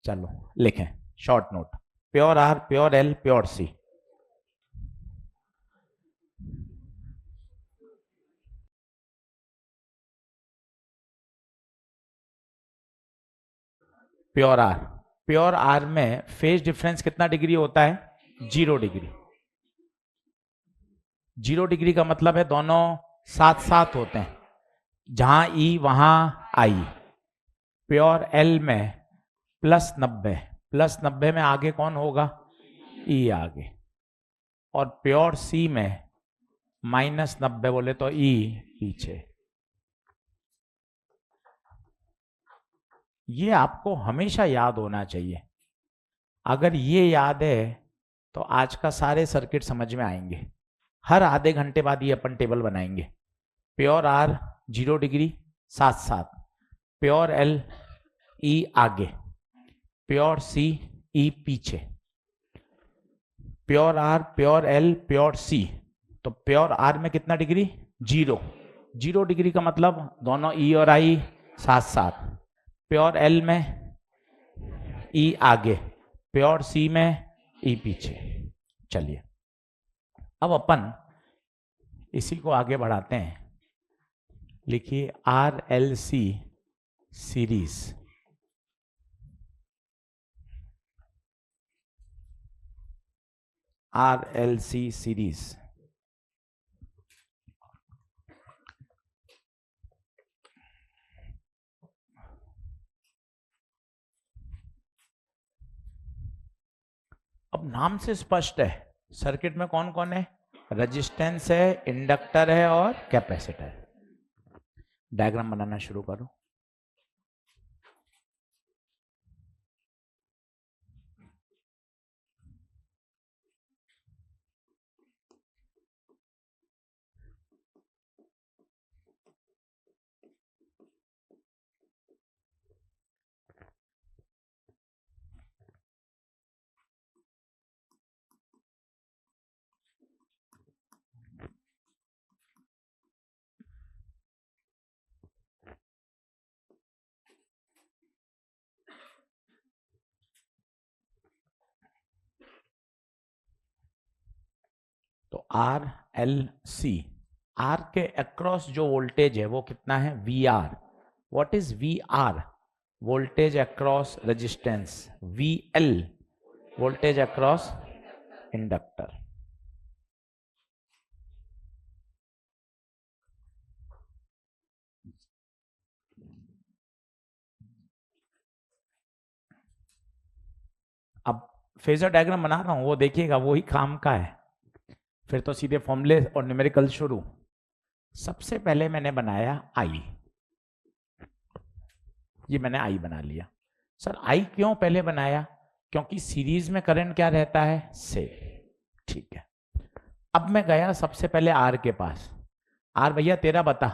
चलो लिखें short note, pure R, pure L, pure C. Pure R, pure R में phase difference कितना degree होता है? 0 डिग्री। 0 डिग्री का मतलब है दोनों साथ साथ होते हैं, जहां ई वहां आई। प्योर एल में +90, +90 में आगे कौन होगा? ई आगे। और प्योर सी में -90 बोले तो ई पीछे। ये आपको हमेशा याद होना चाहिए। अगर ये याद है तो आज का सारे सर्किट समझ में आएंगे। हर आधे घंटे बाद ये अपन टेबल बनाएंगे। प्योर आर 0 डिग्री साथ साथ, प्योर एल ई आगे, प्योर सी ई पीछे। Pure R, pure L, pure C. तो प्योर आर में कितना डिग्री? 0। 0 डिग्री का मतलब दोनों ई और आई साथ साथ। प्योर एल में ई आगे, प्योर सी में ई पीछे। चलिए अब अपन इसी को आगे बढ़ाते हैं। लिखिए RLC सीरीज। RLC सीरीज अब नाम से स्पष्ट है सर्किट में कौन कौन है? रेजिस्टेंस है, इंडक्टर है और कैपेसिटर। डायग्राम बनाना शुरू करो। तो RLC, R के अक्रॉस जो वोल्टेज है वो कितना है? VR। What is VR? Voltage across resistance. VL voltage across inductor. अब फेजर डायग्राम बना रहा हूं, वो देखिएगा, वही काम का है। फिर तो सीधे फॉर्मूले और न्यूमेरिकल शुरू। सबसे पहले मैंने बनाया आई। ये मैंने आई बना लिया। सर आई क्यों पहले बनाया? क्योंकि सीरीज में करंट क्या रहता है? सेम। ठीक है। अब मैं गया सबसे पहले आर के पास। आर भैया तेरा बता।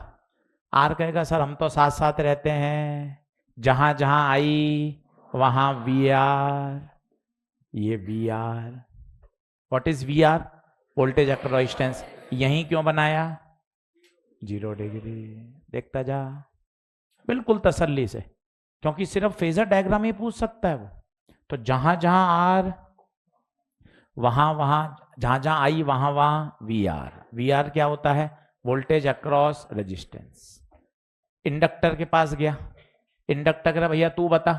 आर कहेगा सर हम तो साथ साथ रहते हैं, जहां जहां आई वहां वी आर। ये V R. What is V R? Voltage across resistance. यहीं क्यों बनाया? 0 डिग्री। देखता जा बिल्कुल तसल्ली से, क्योंकि सिर्फ फेजर डायग्राम ही पूछ सकता है वो। तो जहां जहां आर वहां वहां, जहां जहां आई वहां वहां वी आर। वी आर क्या होता है? Voltage across resistance. इंडक्टर के पास गया। इंडक्टर कह भैया तू बता।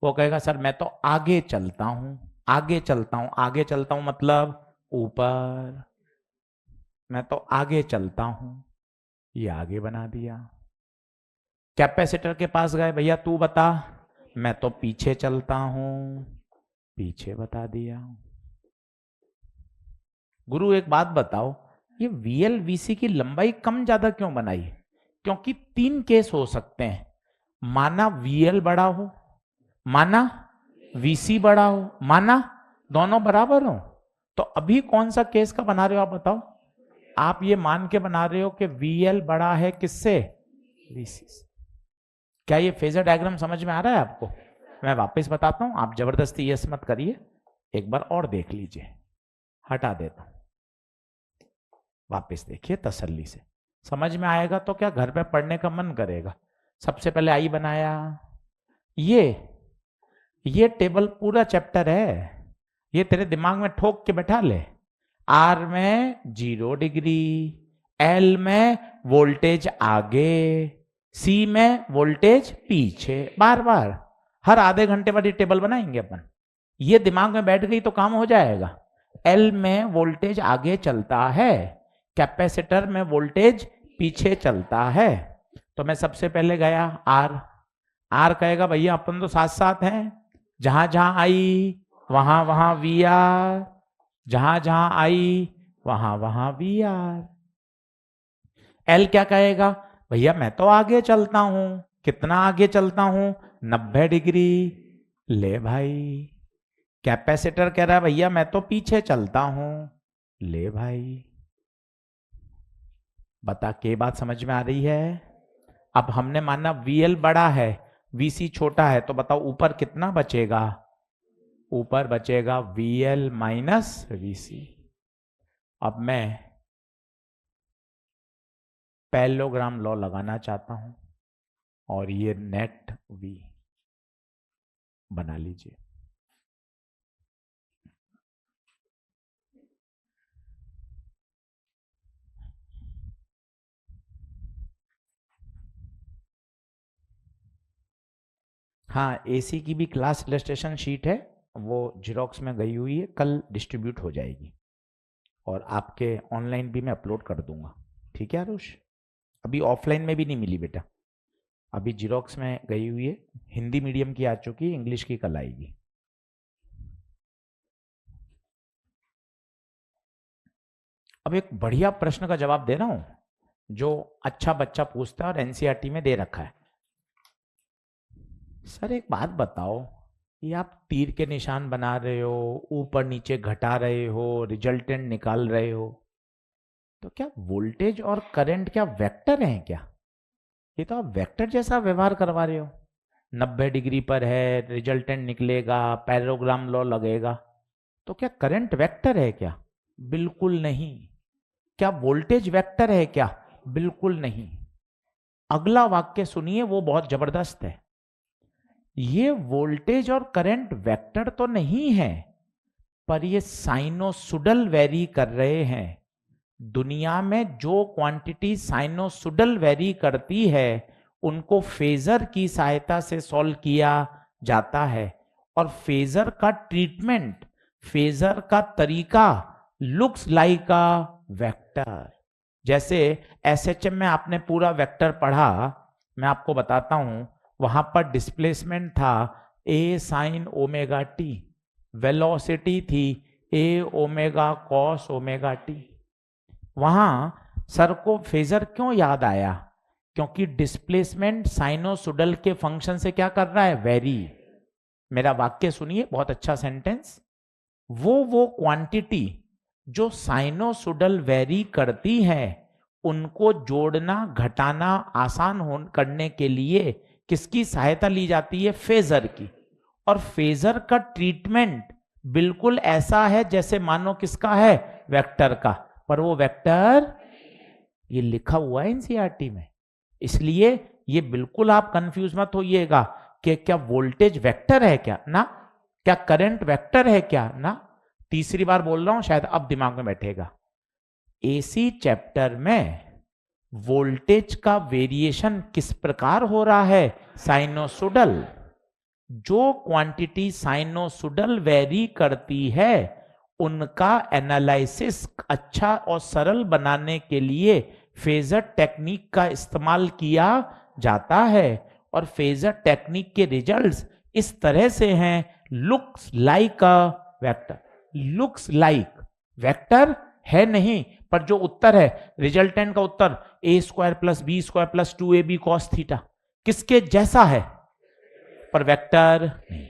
वो कहेगा सर मैं तो आगे चलता हूं, आगे चलता हूं। आगे चलता हूं मतलब ऊपर। मैं तो आगे चलता हूं। ये आगे बना दिया। कैपेसिटर के पास गए, भैया तू बता। मैं तो पीछे चलता हूं, पीछे बता दिया। गुरु एक बात बताओ, ये वीएल वीसी की लंबाई कम ज्यादा क्यों बनाई? क्योंकि 3 केस हो सकते हैं। माना वीएल बड़ा हो, माना वीसी बड़ा हो, माना दोनों बराबर हो। तो अभी कौन सा केस का बना रहे हो आप बताओ? आप ये मान के बना रहे हो कि वीएल बड़ा है किससे? वीसी से। क्या ये फेजर डायग्राम समझ में आ रहा है आपको? मैं वापस बताता हूं, आप जबरदस्ती यस मत करिए, एक बार और देख लीजिए। हटा देता हूं, वापस देखिए तसल्ली से। समझ में आएगा तो क्या घर पे पढ़ने का मन करेगा। सबसे पहले आई बनाया। ये ये टेबल पूरा चैप्टर है, ये तेरे दिमाग में ठोक के बैठा ले। आर में 0 डिग्री, एल में वोल्टेज आगे, सी में वोल्टेज पीछे, बार बार हर आधे घंटे बाद ये टेबल बनाएंगे अपन। ये दिमाग में बैठ गई तो काम हो जाएगा। एल में वोल्टेज आगे चलता है, कैपेसिटर में वोल्टेज पीछे चलता है। तो मैं सबसे पहले गया आर, आर कहेगा भैया अपन तो साथ साथ हैं, जहां जहां आई वहां वहां वी आर, जहां जहां आई वहां वहां वी आर। एल क्या कहेगा, भैया मैं तो आगे चलता हूं, कितना आगे चलता हूं, 90 डिग्री। ले भाई, कैपेसिटर कह रहा है भैया मैं तो पीछे चलता हूं, ले भाई। बता के बात समझ में आ रही है? अब हमने माना VL बड़ा है, VC छोटा है, तो बताओ ऊपर कितना बचेगा? ऊपर बचेगा VL माइनस VC। अब मैं पैरेललोग्राम लॉ लगाना चाहता हूं और ये नेट V बना लीजिए। हाँ, AC की भी क्लास इलस्ट्रेशन शीट है, वो जेरोक्स में गई हुई है, कल डिस्ट्रीब्यूट हो जाएगी और आपके ऑनलाइन भी मैं अपलोड कर दूंगा। ठीक है आरुष? अभी ऑफलाइन में भी नहीं मिली बेटा, अभी जेरोक्स में गई हुई है, हिंदी मीडियम की आ चुकी है, इंग्लिश की कल आएगी। अब एक बढ़िया प्रश्न का जवाब दे रहा हूं जो अच्छा बच्चा पूछता है और एनसीईआरटी में दे रखा है। सर एक बात बताओ, ये आप तीर के निशान बना रहे हो, ऊपर नीचे घटा रहे हो, रिजल्टेंट निकाल रहे हो, तो क्या वोल्टेज और करंट क्या वेक्टर हैं क्या? ये तो आप वेक्टर जैसा व्यवहार करवा रहे हो। 90 डिग्री पर है, रिजल्टेंट निकलेगा, पैरेललोग्राम लॉ लगेगा, तो क्या करंट वेक्टर है क्या? बिल्कुल नहीं। क्या वोल्टेज वेक्टर है क्या? बिल्कुल नहीं। अगला वाक्य सुनिए, वो बहुत जबरदस्त है। ये वोल्टेज और करंट वेक्टर तो नहीं है, पर ये साइनोसुडल वेरी कर रहे हैं। दुनिया में जो क्वांटिटी साइनोसुडल वेरी करती है उनको फेजर की सहायता से सॉल्व किया जाता है, और फेजर का ट्रीटमेंट, फेजर का तरीका लुक्स लाइक अ वेक्टर। जैसे एसएचएम में आपने पूरा वेक्टर पढ़ा, मैं आपको बताता हूं, वहां पर डिस्प्लेसमेंट था ए साइन ओमेगा टी, वेलोसिटी थी ए ओमेगा कॉस ओमेगा टी। वहां सर को फेजर क्यों याद आया? क्योंकि डिस्प्लेसमेंट साइनोसुडल के फंक्शन से क्या कर रहा है? वेरी। मेरा वाक्य सुनिए, बहुत अच्छा सेंटेंस। वो क्वांटिटी जो साइनोसुडल वेरी करती है उनको जोड़ना घटाना आसान करने के लिए किसकी सहायता ली जाती है? फेजर की। और फेजर का ट्रीटमेंट बिल्कुल ऐसा है जैसे मानो किसका है? वेक्टर का, पर वो वेक्टर ये लिखा हुआ है एनसीईआरटी में, इसलिए ये बिल्कुल आप कंफ्यूज मत होइएगा कि क्या वोल्टेज वेक्टर है क्या? ना। क्या करंट वेक्टर है क्या? ना। तीसरी बार बोल रहा हूं, शायद अब दिमाग में बैठेगा। एसी चैप्टर में वोल्टेज का वेरिएशन किस प्रकार हो रहा है? साइनोसुडल। जो क्वांटिटी साइनोसुडल वेरी करती है उनका एनालिसिस अच्छा और सरल बनाने के लिए फेजर टेक्निक का इस्तेमाल किया जाता है, और फेजर टेक्निक के रिजल्ट्स इस तरह से हैं, looks like a vector. Looks like vector है नहीं, पर जो उत्तर है, रिजल्टेंट का उत्तर a² + b² + 2ab cos theta, किसके जैसा है? पर वेक्टर नहीं।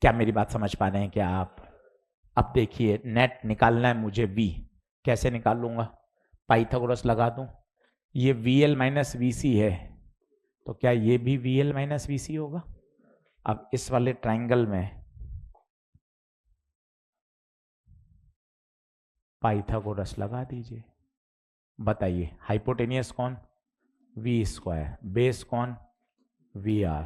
क्या मेरी बात समझ पा रहे हैं क्या आप? अब देखिए, नेट निकालना है मुझे V, कैसे निकालूंगा? पाइथागोरस लगा दूं। ये VL माइनस VC है, तो क्या ये भी VL माइनस VC होगा? अब इस वाले ट्राइंगल में पाइथागोरस लगा दीजिए। बताइए, हाइपोटेनियस कौन? V², बेस कौन? VR।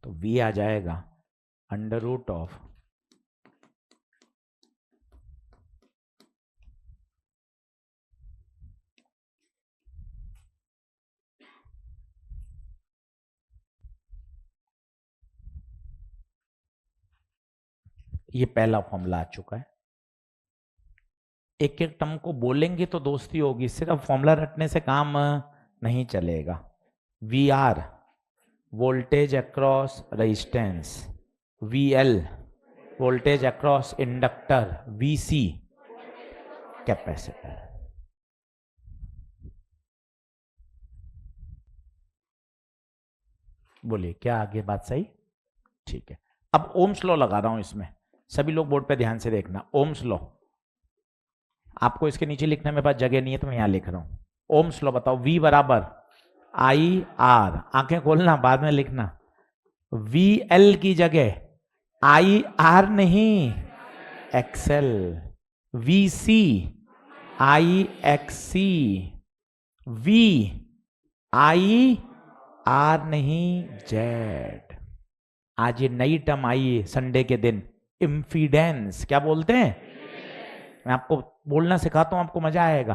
तो V आ जाएगा अंडर रूट ऑफ ये पहला फॉर्मूला आ चुका है। एक एक टर्म को बोलेंगे तो दोस्ती होगी, सिर्फ फॉर्मूला रटने से काम नहीं चलेगा। V R voltage across resistance, V L voltage across inductor, V C capacitor. बोलिए क्या आगे बात सही? ठीक है। अब ओम्स लॉ लगा रहा हूं इसमें, सभी लोग बोर्ड पे ध्यान से देखना। ओम्स लॉ आपको इसके नीचे लिखने में पास जगह नहीं है तो मैं यहां लिख रहा हूं। ओम्स लॉ बताओ। V बराबर आई आर, आंखें खोलना बाद में लिखना। वी एल की जगह आई आर नहीं, XL. V C I X C, V I R नहीं, जेड। आज ये नई टर्म आई है संडे के दिन, इम्फीडेंस। क्या बोलते हैं? मैं आपको बोलना सिखाता हूं, आपको मजा आएगा।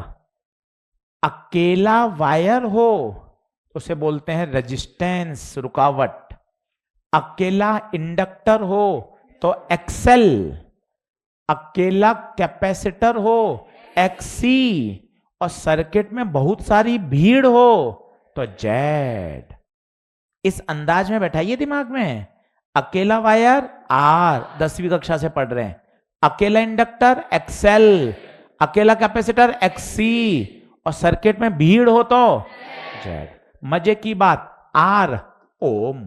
अकेला वायर हो उसे बोलते हैं रेजिस्टेंस, रुकावट। अकेला इंडक्टर हो तो एक्सएल, अकेला कैपेसिटर हो एक्सी, और सर्किट में बहुत सारी भीड़ हो तो जेड। इस अंदाज में बैठाइए दिमाग में। अकेला वायर आर, 10वीं कक्षा से पढ़ रहे हैं। अकेला इंडक्टर एक्सएल, अकेला कैपेसिटर एक्सी, और सर्किट में भीड़ हो तो जेड। मजे की बात, R ohm,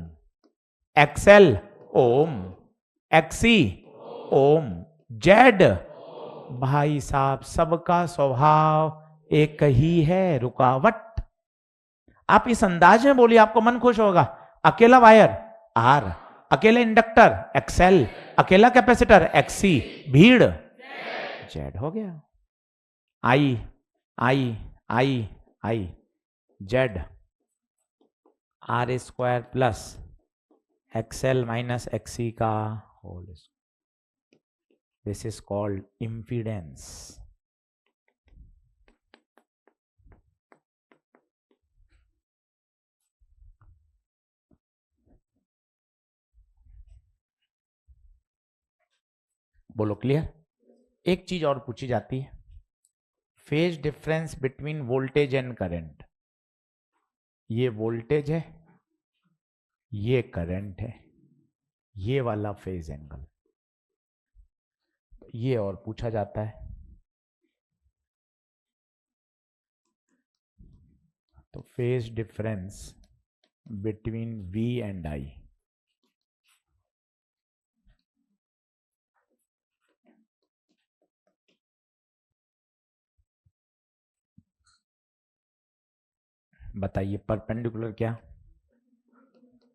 XL ohm, XC ohm, Z. भाई साहब सबका स्वभाव एक ही है, रुकावट। आप इस अंदाज में बोलिए, आपको मन खुश होगा। अकेला वायर आर, अकेले इंडक्टर एक्सएल, अकेला कैपेसिटर एक्सी, भीड़ जेड। हो गया। I I I I, Z R square plus XL minus XC का whole square. This is called impedance. बोलो क्लियर? एक चीज और पूछी जाती है, phase difference between voltage and current. ये वोल्टेज है, ये करंट है, ये वाला फेज एंगल, ये और पूछा जाता है। तो phase difference between V and I, बताइए परपेंडिकुलर क्या?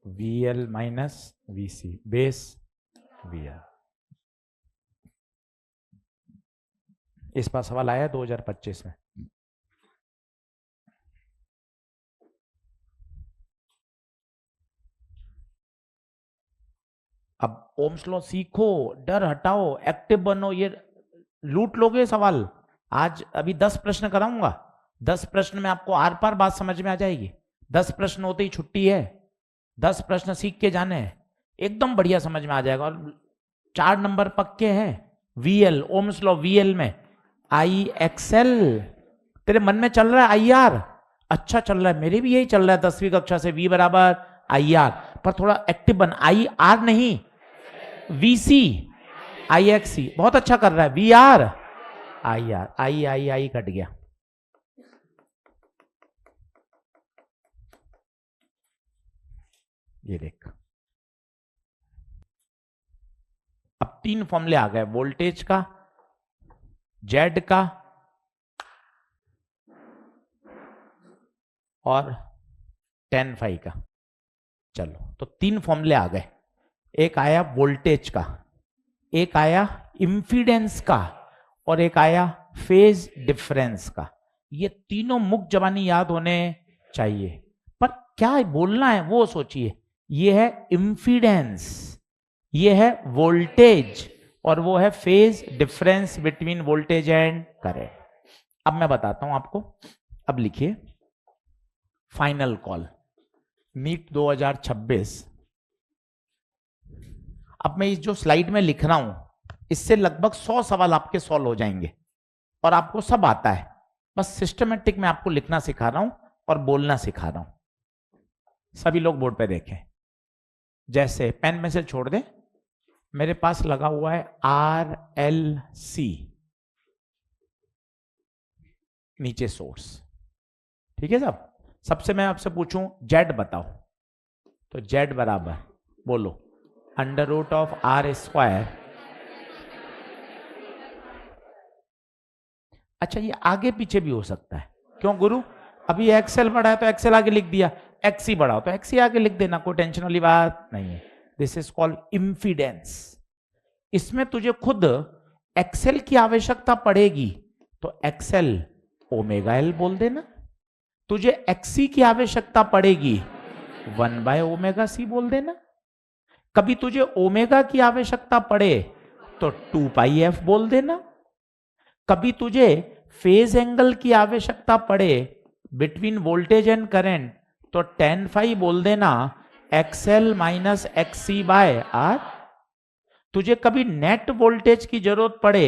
VL minus VC base VR। इस पर सवाल आया 2025 में। अब ओम्स लॉ सीखो, डर हटाओ, एक्टिव बनो। ये लूट लोगे सवाल। आज अभी 10 प्रश्न कराऊंगा, 10 प्रश्न में आपको आर पार बात समझ में आ जाएगी। 10 प्रश्न होते ही छुट्टी है, 10 प्रश्न सीख के जाने हैं, एकदम बढ़िया समझ में आ जाएगा। और 4 नंबर पक्के हैं। VL, ओम्स लॉ VL में आई एक्सएल। तेरे मन में चल रहा है आई आर, अच्छा चल रहा है, मेरे भी यही चल रहा है 10वीं कक्षा से। V बराबर आई आर, पर थोड़ा एक्टिव बन। आई आर नहीं, VC आई एक्सी, बहुत अच्छा कर रहा है। VR I R, I I I cut गया। ये देख, अब 3 फॉर्मूले आ गए, वोल्टेज का, जेड का और tan phi का। चलो तो 3 फॉर्मूले आ गए। एक आया वोल्टेज का, एक आया इंफिडेंस का, और एक आया फेज डिफरेंस का। ये तीनों मुक्त जबानी याद होने चाहिए, पर क्या बोलना है वो सोचिए। ये है इम्पीडेंस, ये है वोल्टेज, और वो है phase difference between voltage and current. अब मैं बताता हूं आपको। अब लिखिए फाइनल कॉल नीट 2026। अब मैं इस जो स्लाइड में लिख रहा हूं इससे लगभग 100 सवाल आपके सॉल्व हो जाएंगे और आपको सब आता है, बस सिस्टमेटिक में आपको लिखना सिखा रहा हूं और बोलना सिखा रहा हूं। सभी लोग बोर्ड पे देखें। जैसे पेन में से छोड़ दे, मेरे पास लगा हुआ है RLC, नीचे सोर्स, ठीक है साहब। सबसे मैं आपसे पूछूं जेड बताओ, तो जेड बराबर बोलो under root of R square. अच्छा ये आगे पीछे भी हो सकता है, क्यों गुरु? अभी एक्सेल बढ़ा है तो एक्सेल आगे लिख दिया, एक्सी बढ़ाओ तो एक्सी आगे लिख देना, कोई टेंशन वाली बात नहीं है। This is called impedance. इसमें तुझे खुद एक्सेल की आवश्यकता पड़ेगी तो एक्सेल ओमेगा एल बोल देना, तुझे एक्सी की आवश्यकता पड़ेगी 1/ओमेगा सी बोल देना, कभी तुझे ओमेगा की आवश्यकता पड़े तो 2πf बोल देना, कभी तुझे फेज एंगल की आवश्यकता पड़े बिटवीन वोल्टेज एंड करंट तो tan phi बोल देना XL माइनस XC/R। तुझे कभी नेट वोल्टेज की जरूरत पड़े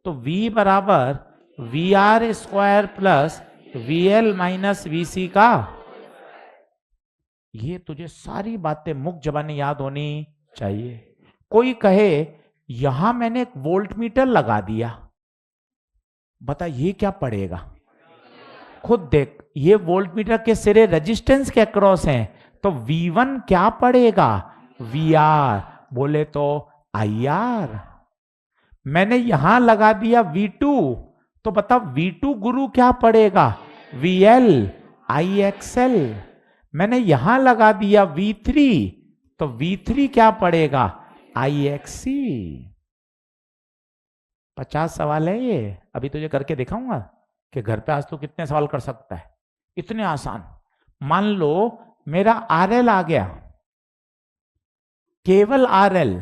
तो V बराबर VR square plus VL minus VC का। ये तुझे सारी बातें मुख जबानी याद होनी चाहिए। कोई कहे यहां मैंने एक वोल्ट मीटर लगा दिया, बता ये क्या पड़ेगा? खुद देख, ये वोल्ट मीटर के सिरे रेजिस्टेंस के अक्रॉस हैं, तो V1 क्या पड़ेगा? VR, बोले तो IR। मैंने यहां लगा दिया V2, तो बता V2 गुरु क्या पड़ेगा? VL IXL। मैंने यहां लगा दिया V3, तो V3 क्या पड़ेगा? IXC। 50 सवाल है ये, अभी तुझे करके दिखाऊंगा कि घर पे आज तो कितने सवाल कर सकता है, इतने आसान। मान लो मेरा RL आ गया, केवल RL,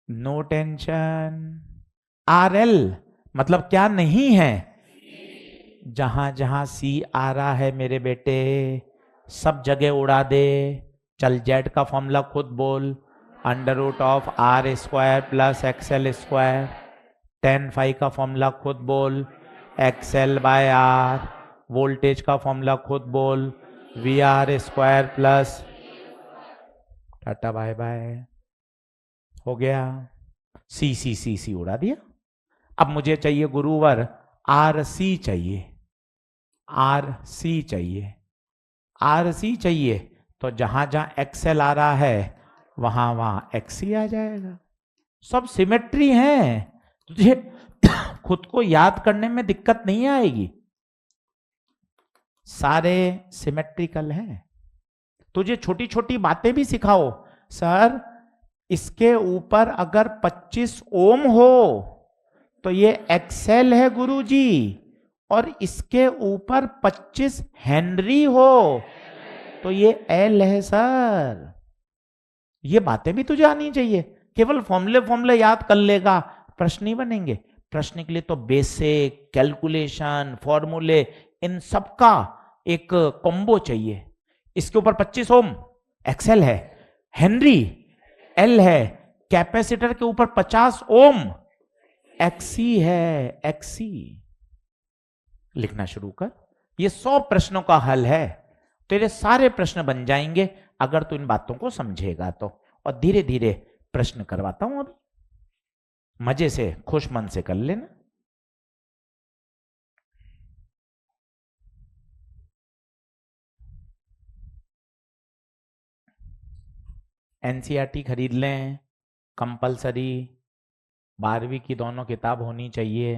नो टेंशन। RL मतलब क्या नहीं है? जहां जहां C आ रहा है मेरे बेटे सब जगह उड़ा दे। चल जेड का फॉर्मूला खुद बोल, under root of R square plus XL square. tan phi का फॉर्मूला खुद बोल, XL/R। वोल्टेज का फॉर्मूला खुद बोल, VR square plus, tata bye bye, हो गया। C उड़ा दिया। अब मुझे चाहिए गुरुवर RC चाहिए, RC चाहिए, RC चाहिए, तो जहां जहां XL आ रहा है वहां वहां XC आ जाएगा। सब सिमेट्री है, तुझे खुद को याद करने में दिक्कत नहीं आएगी, सारे सिमेट्रिकल हैं। तुझे छोटी छोटी बातें भी सिखाओ, सर इसके ऊपर अगर 25 ओम हो तो ये XL है गुरुजी, और इसके ऊपर 25 हेनरी हो तो ये L है सर। ये बातें भी तुझे आनी चाहिए। केवल फॉर्मूले याद कर लेगा प्रश्न नहीं बनेंगे। प्रश्न के लिए तो बेसिक कैलकुलेशन फॉर्मूले इन सब का एक कॉम्बो चाहिए। इसके ऊपर 25 ओम XL है, हेनरी L है, कैपेसिटर के ऊपर 50 ओम XC है, XC। लिखना शुरू कर। ये 100 प्रश्नों का हल है, तेरे सारे प्रश्न बन जाएंगे अगर तू इन बातों को समझेगा तो। और धीरे धीरे प्रश्न करवाता हूं, अभी मजे से खुश मन से कर लेना। NCERT खरीद लें, कंपलसरी 12वीं की दोनों किताब होनी चाहिए।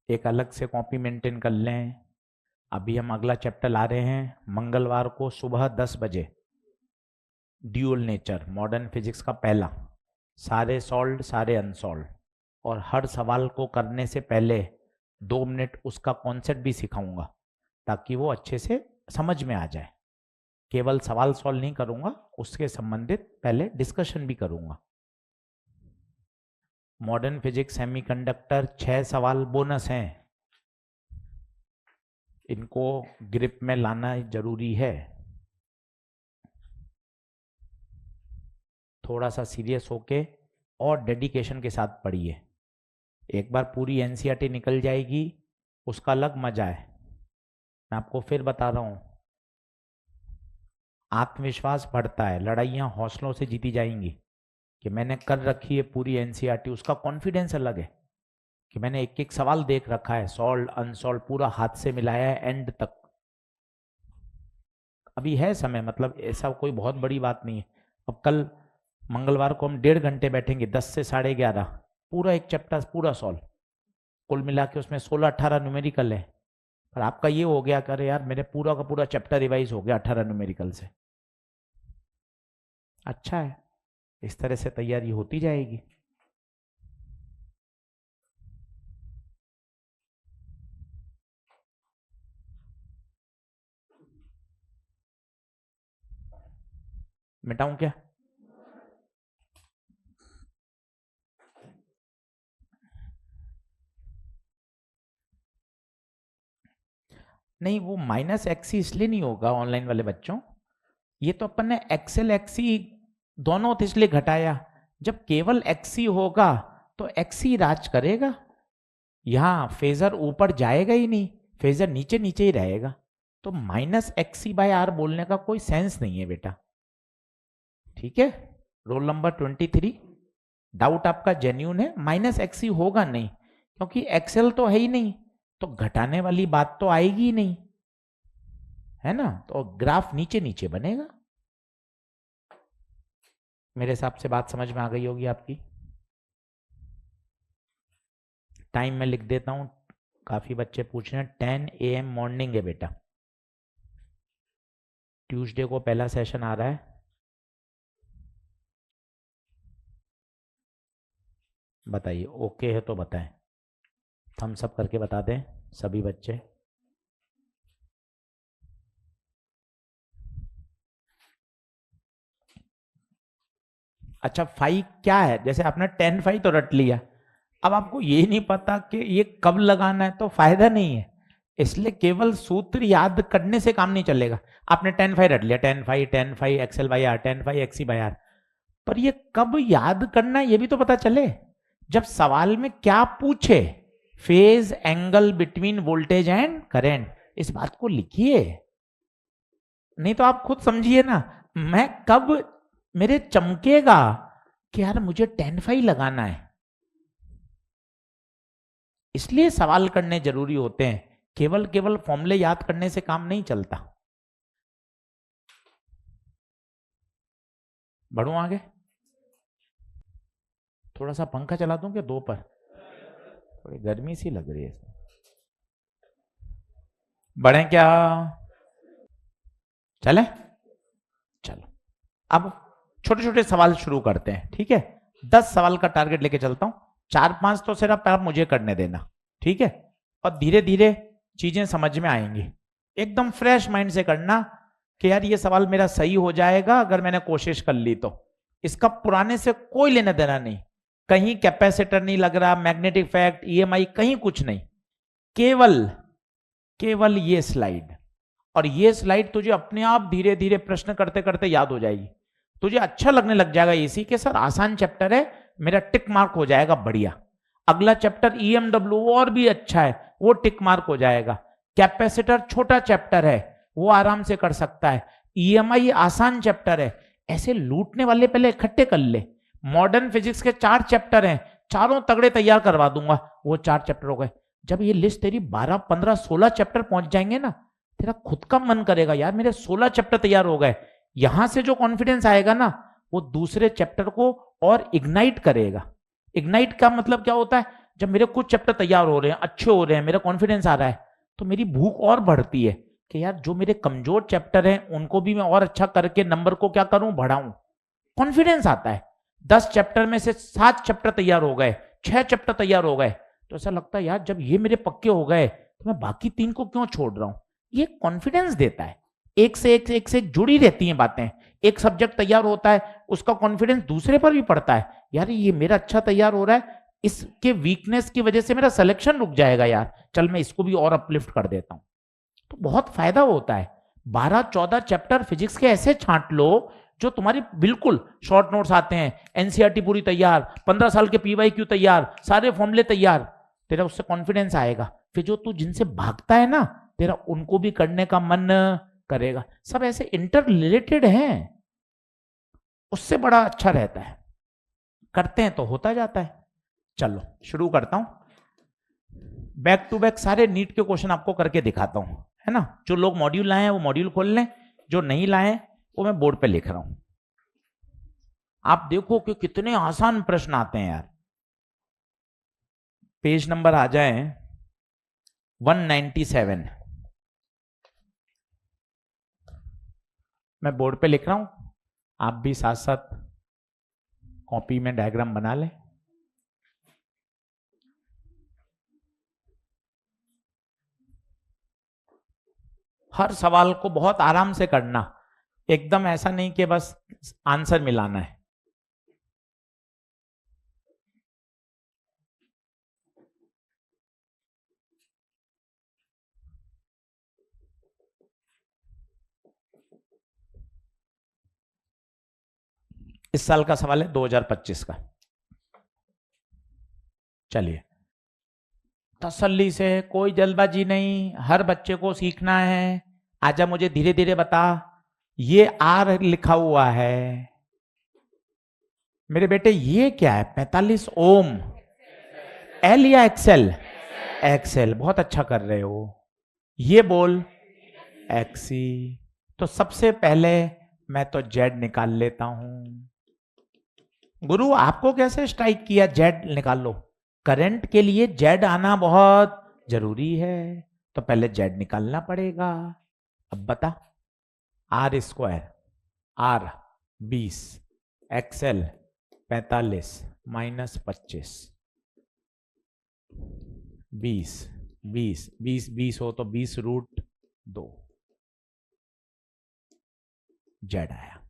एक अलग से कॉपी मेंटेन कर लें। अभी हम अगला चैप्टर ला रहे हैं मंगलवार को सुबह 10 बजे, ड्यूअल नेचर मॉडर्न फिजिक्स का पहला, सारे सॉल्व सारे अनसॉल्व, और हर सवाल को करने से पहले 2 मिनट उसका कॉन्सेप्ट भी सिखाऊंगा ताकि वो अच्छे से समझ में आ जाए। केवल सवाल सॉल्व नहीं करूंगा, उसके संबंधित पहले डिस्कशन भी करूंगा। मॉडर्न फिजिक्स सेमीकंडक्टर 6 सवाल बोनस हैं, इनको ग्रिप में लाना जरूरी है। थोड़ा सा सीरियस होके और डेडिकेशन के साथ पढ़िए। एक बार पूरी एनसीईआरटी निकल जाएगी, उसका अलग मजा है। मैं आपको फिर बता रहा हूं, आत्मविश्वास बढ़ता है, लड़ाइयां हौसलों से जीती जाएंगी। कि मैंने कर रखी है पूरी एनसीईआरटी, उसका कॉन्फिडेंस अलग है। कि मैंने एक एक सवाल देख रखा है, सॉल्व अनसॉल्व पूरा हाथ से मिलाया है एंड तक। अभी है समय, मतलब ऐसा कोई बहुत बड़ी बात नहीं है। अब कल मंगलवार को हम 1.5 घंटे बैठेंगे 10 से 11:30, पूरा एक चैप्टर पूरा सॉल्व। कुल मिला के उसमें 16-18 न्यूमेरिकल है। पर आपका ये हो गया कि अरे यार मेरे पूरा का पूरा चैप्टर रिवाइज हो गया 18 न्यूमेरिकल से। अच्छा है, इस तरह से तैयारी होती जाएगी। मिटाऊं क्या? नहीं, वो माइनस एक्सी इसलिए नहीं होगा ऑनलाइन वाले बच्चों, ये तो अपन ने एक्सेल एक्सी दोनों तो इसलिए घटाया। जब केवल एक्सी होगा तो एक्सी राज करेगा, यहां फेजर ऊपर जाएगा ही नहीं, फेजर नीचे नीचे ही रहेगा। तो माइनस एक्सी बाय आर बोलने का कोई सेंस नहीं है बेटा। ठीक है, रोल नंबर 23, डाउट आपका जेन्यून है, माइनस एक्सी होगा नहीं, क्योंकि एक्सेल तो है ही नहीं, तो घटाने वाली बात तो आएगी ही नहीं, है ना। तो ग्राफ नीचे नीचे बनेगा। मेरे हिसाब से बात समझ में आ गई होगी आपकी। टाइम में लिख देता हूं, काफी बच्चे पूछ रहे हैं। 10 AM मॉर्निंग है बेटा, ट्यूसडे को पहला सेशन आ रहा है। बताइए ओके है तो बताएं, हम सब करके बता दें सभी बच्चे। अच्छा, 5 क्या है? जैसे आपने 10-5 तो रट लिया, अब आपको ये नहीं पता कि ये कब लगाना है, तो फायदा नहीं है। इसलिए केवल सूत्र याद करने से काम नहीं चलेगा। आपने 10-5 रट लिया, 10-5 XL by R, 10-5 XC by R, पर ये कब याद करना है ये भी तो पता चले। जब सवाल में क्या पूछे, phase angle between voltage and current, इस बात को लिखिए। नहीं तो आप खुद समझिए ना, मैं कब मेरे चमकेगा कि यार मुझे 10-5 लगाना है। इसलिए सवाल करने जरूरी होते हैं, केवल केवल फॉर्मूले याद करने से काम नहीं चलता। बढ़ू आगे, थोड़ा सा पंखा चला दूं क्या दो पर, थोड़ी गर्मी सी लग रही है। बढ़े क्या? चले, चलो अब छोटे छोटे सवाल शुरू करते हैं। ठीक है, 10 सवाल का टारगेट लेके चलता हूं, 4-5 तो सिर्फ आप मुझे करने देना। ठीक है, और धीरे धीरे चीजें समझ में आएंगी। एकदम फ्रेश माइंड से करना कि यार ये सवाल मेरा सही हो जाएगा अगर मैंने कोशिश कर ली तो। इसका पुराने से कोई लेना देना नहीं, कहीं कैपेसिटर नहीं लग रहा, मैग्नेटिक फैक्ट, ईएमआई कहीं कुछ नहीं, केवल केवल ये स्लाइड। और ये स्लाइड तुझे अपने आप धीरे धीरे प्रश्न करते करते याद हो जाएगी। तुझे अच्छा लगने लग जाएगा इसी के, सर आसान चैप्टर है, मेरा टिक मार्क हो जाएगा, बढ़िया। अगला चैप्टर ईएमडब्ल्यू और भी अच्छा है, वो टिक मार्क हो जाएगा। कैपेसिटर छोटा चैप्टर है, वो आराम से कर सकता है। ईएमआई आसान चैप्टर है। ऐसे लूटने वाले पहले इकट्ठे कर ले। मॉडर्न फिजिक्स के 4 चैप्टर हैं, चारों तगड़े तैयार करवा दूंगा, वो 4 चैप्टर हो गए। जब ये लिस्ट तेरी 12, 15, 16 चैप्टर पहुंच जाएंगे ना, तेरा खुद का मन करेगा यार मेरे 16 चैप्टर तैयार हो गए। यहां से जो कॉन्फिडेंस आएगा ना, वो दूसरे चैप्टर को और इग्नाइट करेगा। इग्नाइट का मतलब क्या होता है? जब मेरे कुछ चैप्टर तैयार हो रहे हैं, अच्छे हो रहे हैं, मेरा कॉन्फिडेंस आ रहा है, तो मेरी भूख और बढ़ती है कि यार जो मेरे कमजोर चैप्टर हैं उनको भी मैं और अच्छा करके नंबर को क्या करूं, बढ़ाऊं। कॉन्फिडेंस आता है। 10 चैप्टर में से 7 चैप्टर तैयार हो गए, 6 चैप्टर तैयार हो गए, तो ऐसा लगता है यार जब ये मेरे पक्के हो गए तो मैं बाकी 3 को क्यों छोड़ रहा हूं। ये कॉन्फिडेंस देता है, एक से एक जुड़ी रहती हैं बातें। एक सब्जेक्ट तैयार होता है, उसका कॉन्फिडेंस दूसरे पर भी पड़ता है, यार ये मेरा अच्छा तैयार हो रहा है, इसके वीकनेस की वजह से मेरा सिलेक्शन रुक जाएगा यार, चल मैं इसको भी और अपलिफ्ट कर देता हूं। तो बहुत फायदा होता है। 12-14 चैप्टर फिजिक्स के ऐसे छांट लो जो तुम्हारी बिल्कुल शॉर्ट नोट्स आते हैं, एनसीईआरटी पूरी तैयार, 15 साल के पीवाईक्यू तैयार, सारे फॉर्मूले तैयार, तेरा उससे कॉन्फिडेंस आएगा। फिर जो तू जिनसे भागता है ना, तेरा उनको भी करने का मन करेगा। सब ऐसे इंटर रिलेटेड हैं, उससे बड़ा अच्छा रहता है। करते हैं तो होता जाता है। चलो शुरू करता हूं। बैक टू बैक सारे नीट के क्वेश्चन आपको करके दिखाता हूं, है ना। जो लोग मॉड्यूल लाए हैं वो मॉड्यूल खोल लें, जो नहीं लाए वो मैं बोर्ड पे लिख रहा हूं। आप देखो कि कितने आसान प्रश्न आते हैं यार। पेज नंबर आ जाए 197, मैं बोर्ड पे लिख रहा हूं, आप भी साथ साथ कॉपी में डायग्राम बना लें। हर सवाल को बहुत आराम से करना, एकदम ऐसा नहीं कि बस आंसर मिलाना है। इस साल का सवाल है 2025 का। चलिए तसल्ली से, कोई जल्दबाजी नहीं, हर बच्चे को सीखना है। आजा मुझे धीरे धीरे बता, ये आर लिखा हुआ है मेरे बेटे, ये क्या है? 45 ओम, एल या एक्सेल? एक्सेल, बहुत अच्छा कर रहे हो। ये बोल एक्सी। तो सबसे पहले मैं तो जेड निकाल लेता हूं। गुरु आपको कैसे स्ट्राइक किया जेड निकाल लो? करंट के लिए जेड आना बहुत जरूरी है, तो पहले जेड निकालना पड़ेगा। अब बता, R square, R 20, XL 45 minus 25, 20 20 20 20 हो तो 20√2 जेड आया।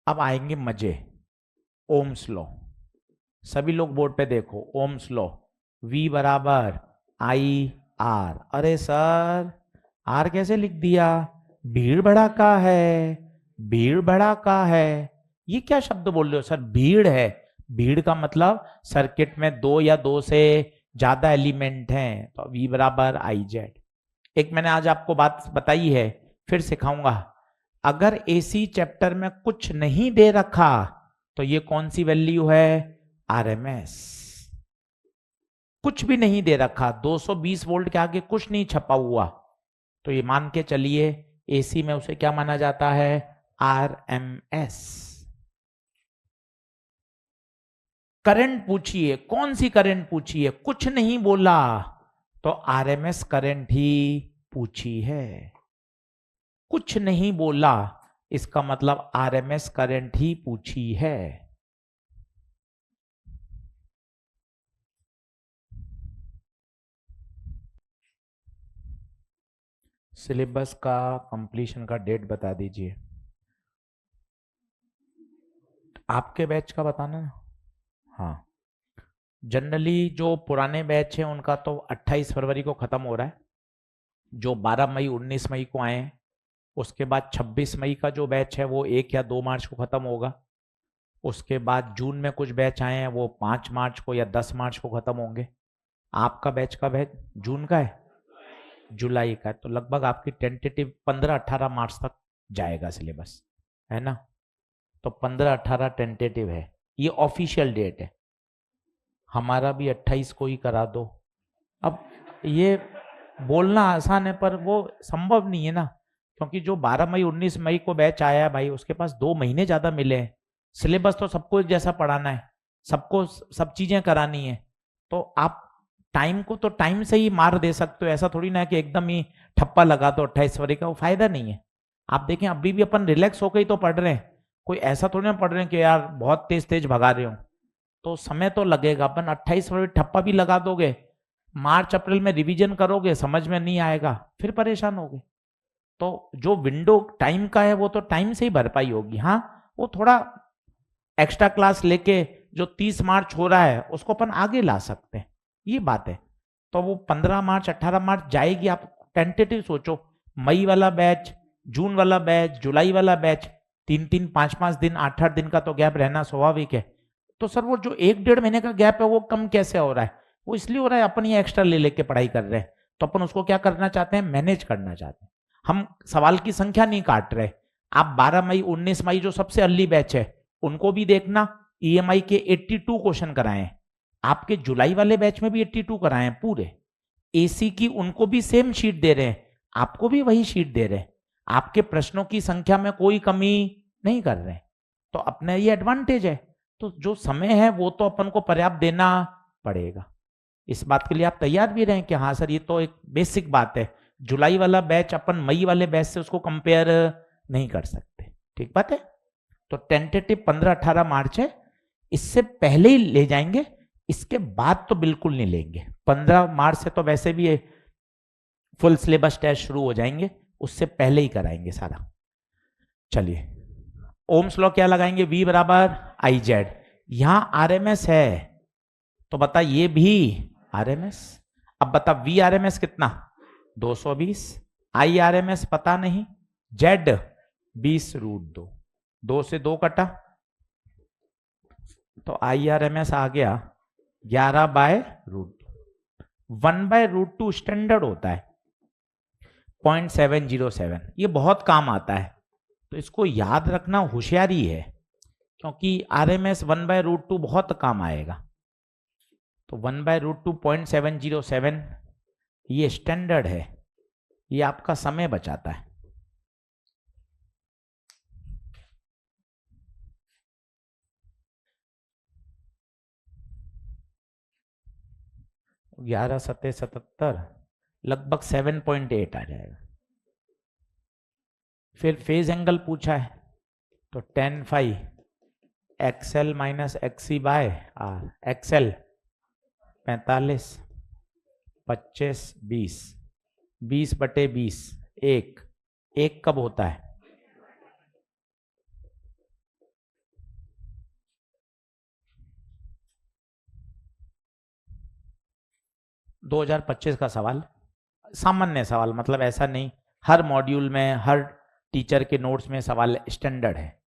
अब आएंगे मजे, ओम्स लॉ। सभी लोग बोर्ड पे देखो, ओम्स लॉ, V बराबर आई आर। अरे सर आर कैसे लिख दिया? भीड़ भड़ाका है, भीड़ भड़ाका है। ये क्या शब्द बोल रहे हो सर? भीड़ है, भीड़ का मतलब सर्किट में 2 या 2 से ज्यादा एलिमेंट हैं, तो V बराबर आई जेड। एक मैंने आज आपको बात बताई है, फिर सिखाऊंगा। अगर एसी चैप्टर में कुछ नहीं दे रखा तो ये कौन सी वैल्यू है? आरएमएस। कुछ भी नहीं दे रखा, 220 वोल्ट के आगे कुछ नहीं छपा हुआ, तो ये मान के चलिए एसी में उसे क्या माना जाता है? आरएमएस। करंट पूछिए, कौन सी करंट पूछिए, कुछ नहीं बोला तो आरएमएस करंट ही पूछी है। कुछ नहीं बोला इसका मतलब आरएमएस करंट ही पूछी है। सिलेबस का कंप्लीशन का डेट बता दीजिए। आपके बैच का बताना ना। हाँ, जनरली जो पुराने बैच हैं उनका तो 28 फरवरी को खत्म हो रहा है। जो 12 मई 19 मई को आए हैं, उसके बाद 26 मई का जो बैच है वो 1 या 2 मार्च को खत्म होगा। उसके बाद जून में कुछ बैच आए हैं, वो 5 मार्च को या 10 मार्च को खत्म होंगे। आपका बैच का बैच जून का है, जुलाई का है, तो लगभग आपकी टेंटेटिव 15-18 मार्च तक जाएगा सिलेबस, है ना। तो 15-18 टेंटेटिव है, ये ऑफिशियल डेट है। हमारा भी 28 को ही करा दो। अब ये बोलना आसान है पर वो संभव नहीं है ना, क्योंकि जो 12 मई 19 मई को बैच आया है भाई, उसके पास 2 महीने ज्यादा मिले हैं। सिलेबस तो सबको जैसा पढ़ाना है, सबको सब चीजें करानी है, तो आप टाइम को तो टाइम से ही मार दे सकते हो। ऐसा थोड़ी ना है कि एकदम ही ठप्पा लगा दो 28 फरवरी का, वो फायदा नहीं है। आप देखें अभी भी अपन रिलैक्स होकर ही तो पढ़ रहे हैं, कोई ऐसा थोड़ी ना पढ़ रहे हैं कि यार बहुत तेज तेज भगा रहे हो। तो समय तो लगेगा। अपन 28 फरवरी ठप्पा भी लगा दोगे मार्च अप्रैल में रिवीजन करोगे, समझ में नहीं आएगा, फिर परेशान होगे। तो जो विंडो टाइम का है वो तो टाइम से ही भरपाई होगी। हाँ, वो थोड़ा एक्स्ट्रा क्लास लेके जो 30 मार्च हो रहा है उसको अपन आगे ला सकते हैं, ये बात है। तो वो 15 मार्च 18 मार्च जाएगी, आप टेंटेटिव सोचो, मई वाला बैच, जून वाला बैच, जुलाई वाला बैच, 3-3 5-5 दिन 8-8 दिन का तो गैप रहना स्वाभाविक है। तो सर वो जो 1-1.5 महीने का गैप है वो कम कैसे हो रहा है? वो इसलिए हो रहा है अपन ये एक्स्ट्रा ले लेके पढ़ाई कर रहे हैं। तो अपन उसको क्या करना चाहते हैं? मैनेज करना चाहते हैं। हम सवाल की संख्या नहीं काट रहे। आप 12 मई 19 मई जो सबसे अर्ली बैच है उनको भी देखना, ईएमआई के 82 क्वेश्चन कराए। आपके जुलाई वाले बैच में भी 82 कराए पूरे। एसी की उनको भी सेम शीट दे रहे हैं, आपको भी वही शीट दे रहे हैं। आपके प्रश्नों की संख्या में कोई कमी नहीं कर रहे हैं। तो अपने ये एडवांटेज है। तो जो समय है वो तो अपन को पर्याप्त देना पड़ेगा। इस बात के लिए आप तैयार भी रहें कि हाँ सर ये तो एक बेसिक बात है, जुलाई वाला बैच अपन मई वाले बैच से उसको कंपेयर नहीं कर सकते। ठीक बात है। तो टेंटेटिव 15-18 मार्च है, इससे पहले ही ले जाएंगे, इसके बाद तो बिल्कुल नहीं लेंगे। 15 मार्च से तो वैसे भी फुल सिलेबस टेस्ट शुरू हो जाएंगे, उससे पहले ही कराएंगे सारा। चलिए, ओम्स लॉ क्या लगाएंगे? V बराबर आई जेड। यहां आरएमएस है तो बता ये भी आरएमएस। अब बता V आरएमएस कितना? 220। आई आरएमएस पता नहीं, जेड 20√2, 2 से 2 कटा तो आई आरएमएस आ गया 11/√2। 1/√2 स्टैंडर्ड होता है 0.707। ये बहुत काम आता है, तो इसको याद रखना होशियारी है, क्योंकि आरएमएस 1/√2 बहुत काम आएगा। तो 1/√2 0.707 ये स्टैंडर्ड है, ये आपका समय बचाता है। ग्यारह 77 लगभग 7.8 आ जाएगा। फिर फेज एंगल पूछा है तो tan phi XL minus XC/R। XL 45, 25, 20, 20/20, 1 कब होता है? (2025) का सवाल, सामान्य सवाल, मतलब ऐसा नहीं हर मॉड्यूल में हर टीचर के नोट्स में सवाल स्टैंडर्ड है।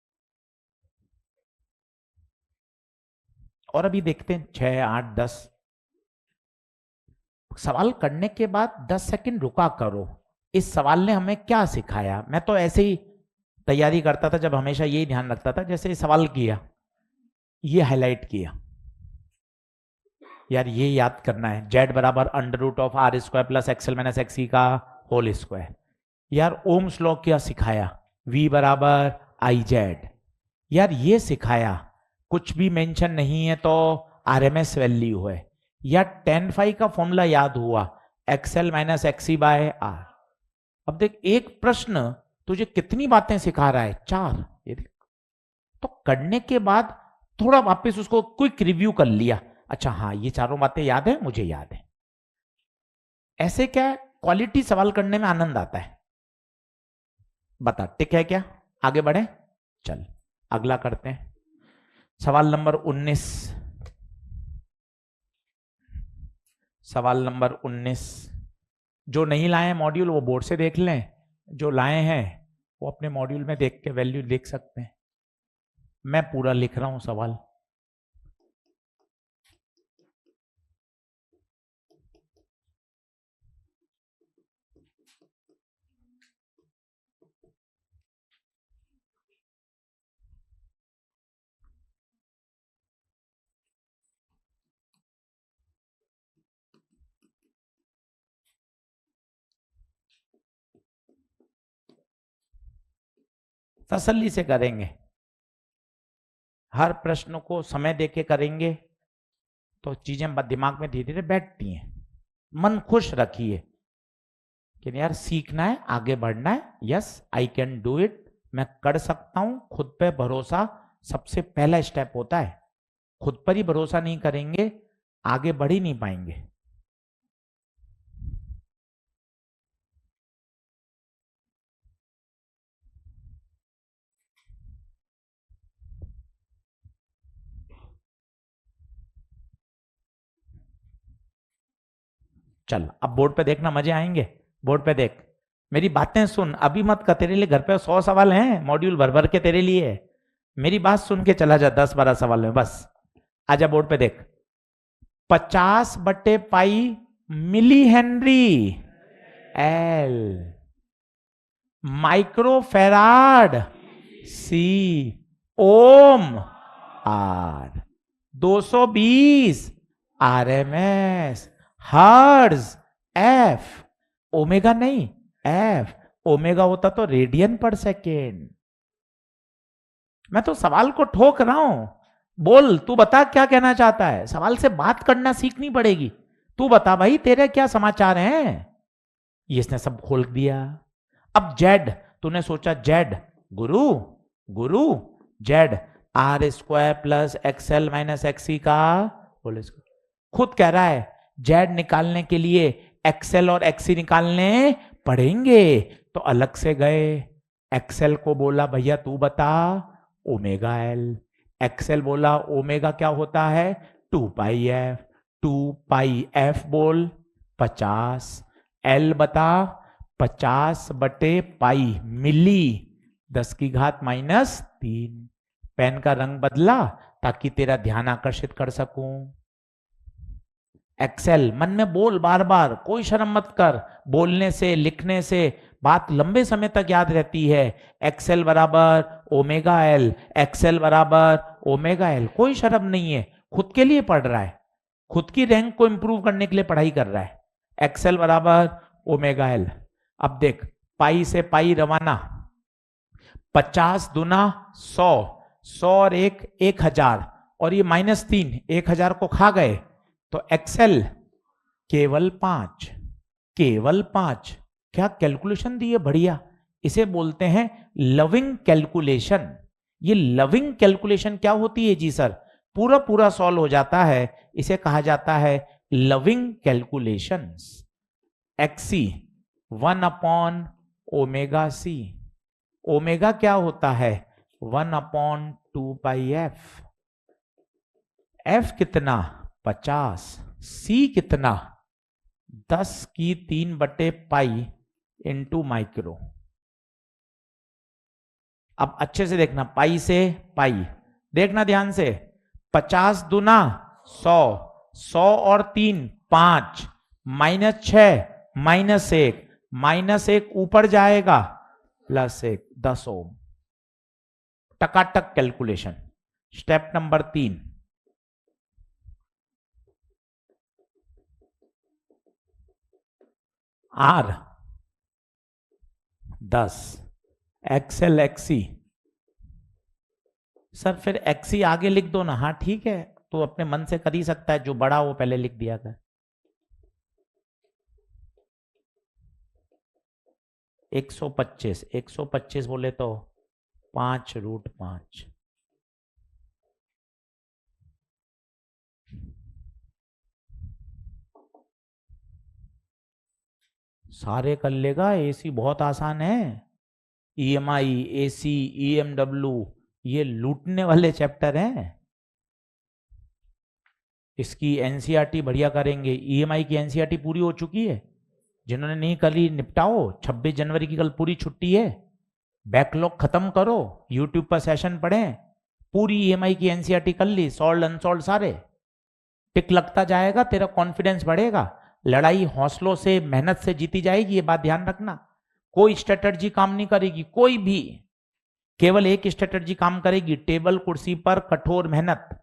और अभी देखते हैं 6, 8, 10 सवाल करने के बाद 10 सेकंड रुका करो। इस सवाल ने हमें क्या सिखाया? मैं तो ऐसे ही तैयारी करता था जब हमेशा यही ध्यान रखता था, जैसे सवाल किया ये हाईलाइट किया, यार ये याद करना है, जेड बराबर √R² plus XL minus XC का होल स्क्वायर। यार ओम्स लॉ क्या सिखाया? V बराबर आई जेड। यार ये सिखाया, कुछ भी मेंशन नहीं है तो आरएमएस वैल्यू है। या tan phi का फॉर्मूला याद हुआ, XL माइनस XC/R। अब देख एक प्रश्न तुझे कितनी बातें सिखा रहा है? 4। ये देख, तो करने के बाद थोड़ा वापस उसको क्विक रिव्यू कर लिया, अच्छा हाँ ये चारों बातें याद है, मुझे याद है। ऐसे क्या क्वालिटी सवाल करने में आनंद आता है। बता टिक है क्या? आगे बढ़े, चल अगला करते हैं। सवाल नंबर 19। सवाल नंबर 19 जो नहीं लाए हैं मॉड्यूल वो बोर्ड से देख लें, जो लाए हैं वो अपने मॉड्यूल में देख के वैल्यू लिख सकते हैं। मैं पूरा लिख रहा हूं सवाल। तसल्ली से करेंगे, हर प्रश्न को समय देके करेंगे तो चीजें दिमाग में धीरे धीरे बैठती हैं। मन खुश रखिए कि यार सीखना है, आगे बढ़ना है, yes I can do it, मैं कर सकता हूं। खुद पे भरोसा सबसे पहला स्टेप होता है। खुद पर ही भरोसा नहीं करेंगे आगे बढ़ ही नहीं पाएंगे। चल अब बोर्ड पे देखना, मजे आएंगे। बोर्ड पे देख, मेरी बातें सुन, अभी मत कर, तेरे लिए घर पे 100 सवाल हैं, मॉड्यूल भर भर के तेरे लिए है। मेरी बात सुन के चला जा, 10-12 सवाल में बस। आजा बोर्ड पे देख, 50/पाई milli henry L, microfarad C, ohm R, 220 RMS, hertz F, omega नहीं एफ, ओमेगा होता तो रेडियन पर सेकेंड। मैं तो सवाल को ठोक रहा हूं, बोल तू बता क्या कहना चाहता है, सवाल से बात करना सीखनी पड़ेगी। तू बता भाई तेरे क्या समाचार हैं। ये इसने सब खोल दिया। अब जेड, तूने सोचा जेड गुरु, गुरु Z r² plus XL minus XC का होल स्क्वायर। खुद कह रहा है जेड निकालने के लिए XL और XC निकालने पड़ेंगे, तो अलग से गए। XL को बोला भैया तू बता, ओमेगा एल। XL बोला ओमेगा क्या होता है, 2πf, 2πf बोल 50, L बता 50/पाई मिली 10⁻³ पेन का रंग बदला ताकि तेरा ध्यान आकर्षित कर सकूं। एक्सेल मन में बोल बार बार, कोई शर्म मत कर, बोलने से लिखने से बात लंबे समय तक याद रहती है। एक्सेल बराबर ओमेगा एल, एक्सेल बराबर ओमेगा एल, कोई शर्म नहीं है। खुद के लिए पढ़ रहा है, खुद की रैंक को इंप्रूव करने के लिए पढ़ाई कर रहा है। एक्सेल बराबर ओमेगा एल। अब देख, पाई से पाई रवाना, 50 दूना 100, 100 और 1 1000, और ये -3 1000 को खा गए, तो एक्सेल केवल 5, केवल 5। क्या कैलकुलेशन दी है बढ़िया, इसे बोलते हैं लविंग कैलकुलेशन। ये लविंग कैलकुलेशन क्या होती है जी सर, पूरा पूरा सॉल्व हो जाता है, इसे कहा जाता है loving calculations. XC 1/ωc, omega क्या होता है 1/2πf, F कितना 50, C कितना 10⁻³ इंटू माइक्रो। अब अच्छे से देखना, पाई से पाई देखना ध्यान से, 50 दूना 100, 100 और 3 5, -6 -1, -1 ऊपर जाएगा +1, 10 ओम। टकाटक calculation. Step number 3, R 10, XL XC। Sir फिर XC आगे लिख दो ना। हाँ ठीक है, तो अपने मन से कर ही सकता है, जो बड़ा वो पहले लिख दिया था। 125, 125 बोले तो 5√5। सारे कर लेगा, एसी बहुत आसान है। EMI, AC, EMW ये लूटने वाले चैप्टर हैं। इसकी NCERT बढ़िया करेंगे। EMI की NCERT पूरी हो चुकी है, जिन्होंने नहीं करी निपटाओ। 26 जनवरी की कल पूरी छुट्टी है, बैकलॉग खत्म करो, यूट्यूब पर सेशन पढ़ें। पूरी EMI की NCERT कर ली, सॉल्व अनसॉल्व सारे। टिक लगता जाएगा, तेरा कॉन्फिडेंस बढ़ेगा। लड़ाई हौसलों से मेहनत से जीती जाएगी, ये बात ध्यान रखना। कोई स्ट्रेटजी काम नहीं करेगी, कोई भी, केवल एक स्ट्रेटजी काम करेगी, टेबल कुर्सी पर कठोर मेहनत।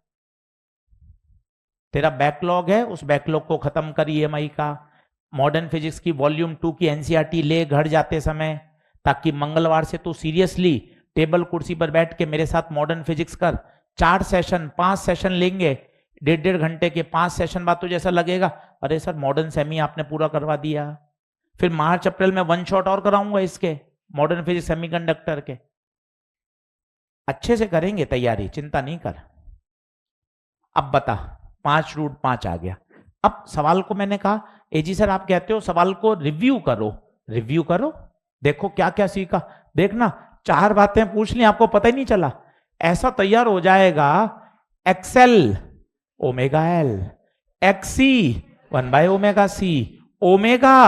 तेरा बैकलॉग है, उस बैकलॉग को खत्म कर EMI का। मॉडर्न फिजिक्स की वॉल्यूम 2 की NCERT ले घर जाते समय, ताकि मंगलवार से तू सीरियसली टेबल कुर्सी पर बैठ के मेरे साथ मॉडर्न फिजिक्स कर। 4 सेशन 5 सेशन लेंगे, 1.5 घंटे के 5 सेशन बाद तो जैसा लगेगा अरे सर मॉडर्न सेमी आपने पूरा करवा दिया। फिर मार्च अप्रैल में 1 शॉट और कराऊंगा इसके मॉडर्न फिजिक्स सेमीकंडक्टर के। अच्छे से करेंगे तैयारी, चिंता नहीं कर। अब बता, 5√5 आ गया। अब सवाल को मैंने कहा एजी सर आप कहते हो सवाल को रिव्यू करो, रिव्यू करो, देखो क्या क्या सीखा। देखना 4 बातें पूछ ली, आपको पता ही नहीं चला। ऐसा तैयार हो जाएगा XL omega L, XC 1/ωc, omega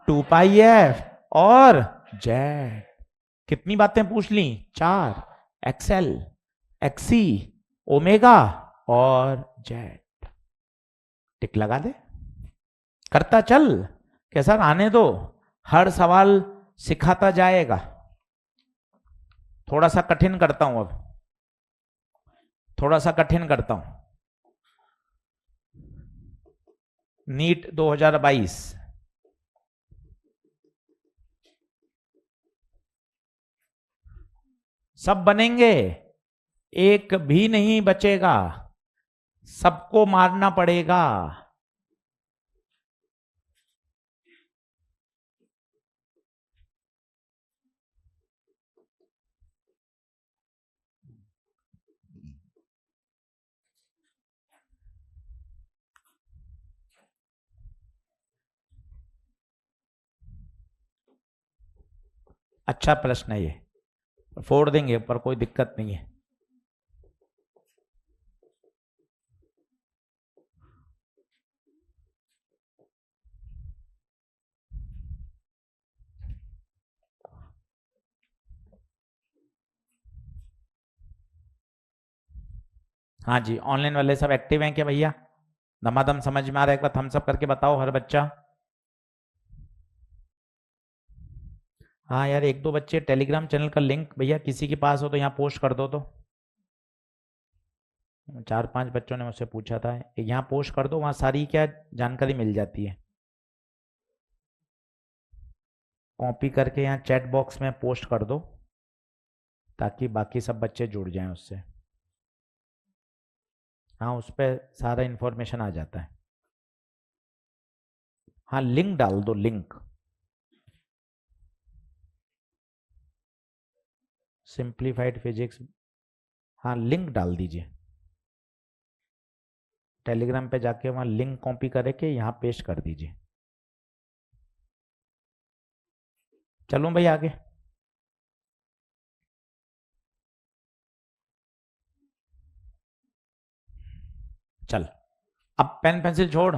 2 pi F और जेड। कितनी बातें पूछ ली? 4। एक्सएल, एक्सी, ओमेगा और जेड। टिक लगा दे। करता चल कि सर आने दो, हर सवाल सिखाता जाएगा। थोड़ा सा कठिन करता हूं, अब थोड़ा सा कठिन करता हूं। नीट 2022 सब बनेंगे, एक भी नहीं बचेगा, सबको मारना पड़ेगा। अच्छा प्रश्न है ये, फोड़ देंगे पर कोई दिक्कत नहीं है। हाँ जी, ऑनलाइन वाले सब एक्टिव हैं क्या भैया? धमाधम समझ में आ रहा है? एक बार थम्स अप करके बताओ हर बच्चा। हाँ यार, एक दो बच्चे टेलीग्राम चैनल का लिंक भैया किसी के पास हो तो यहाँ पोस्ट कर दो। तो 4-5 बच्चों ने मुझसे पूछा था, यहाँ पोस्ट कर दो, वहाँ सारी क्या जानकारी मिल जाती है। कॉपी करके यहाँ चैट बॉक्स में पोस्ट कर दो ताकि बाकी सब बच्चे जुड़ जाएं उससे। हाँ, उस पर सारा इंफॉर्मेशन आ जाता है। हाँ, लिंक डाल दो, लिंक सिंप्लीफाइड फिजिक्स। हाँ, लिंक डाल दीजिए टेलीग्राम पे जाके, वहाँ लिंक कॉपी करके यहाँ पेस्ट कर दीजिए। चलूं भाई आगे? चल, अब पेन पेंसिल छोड़,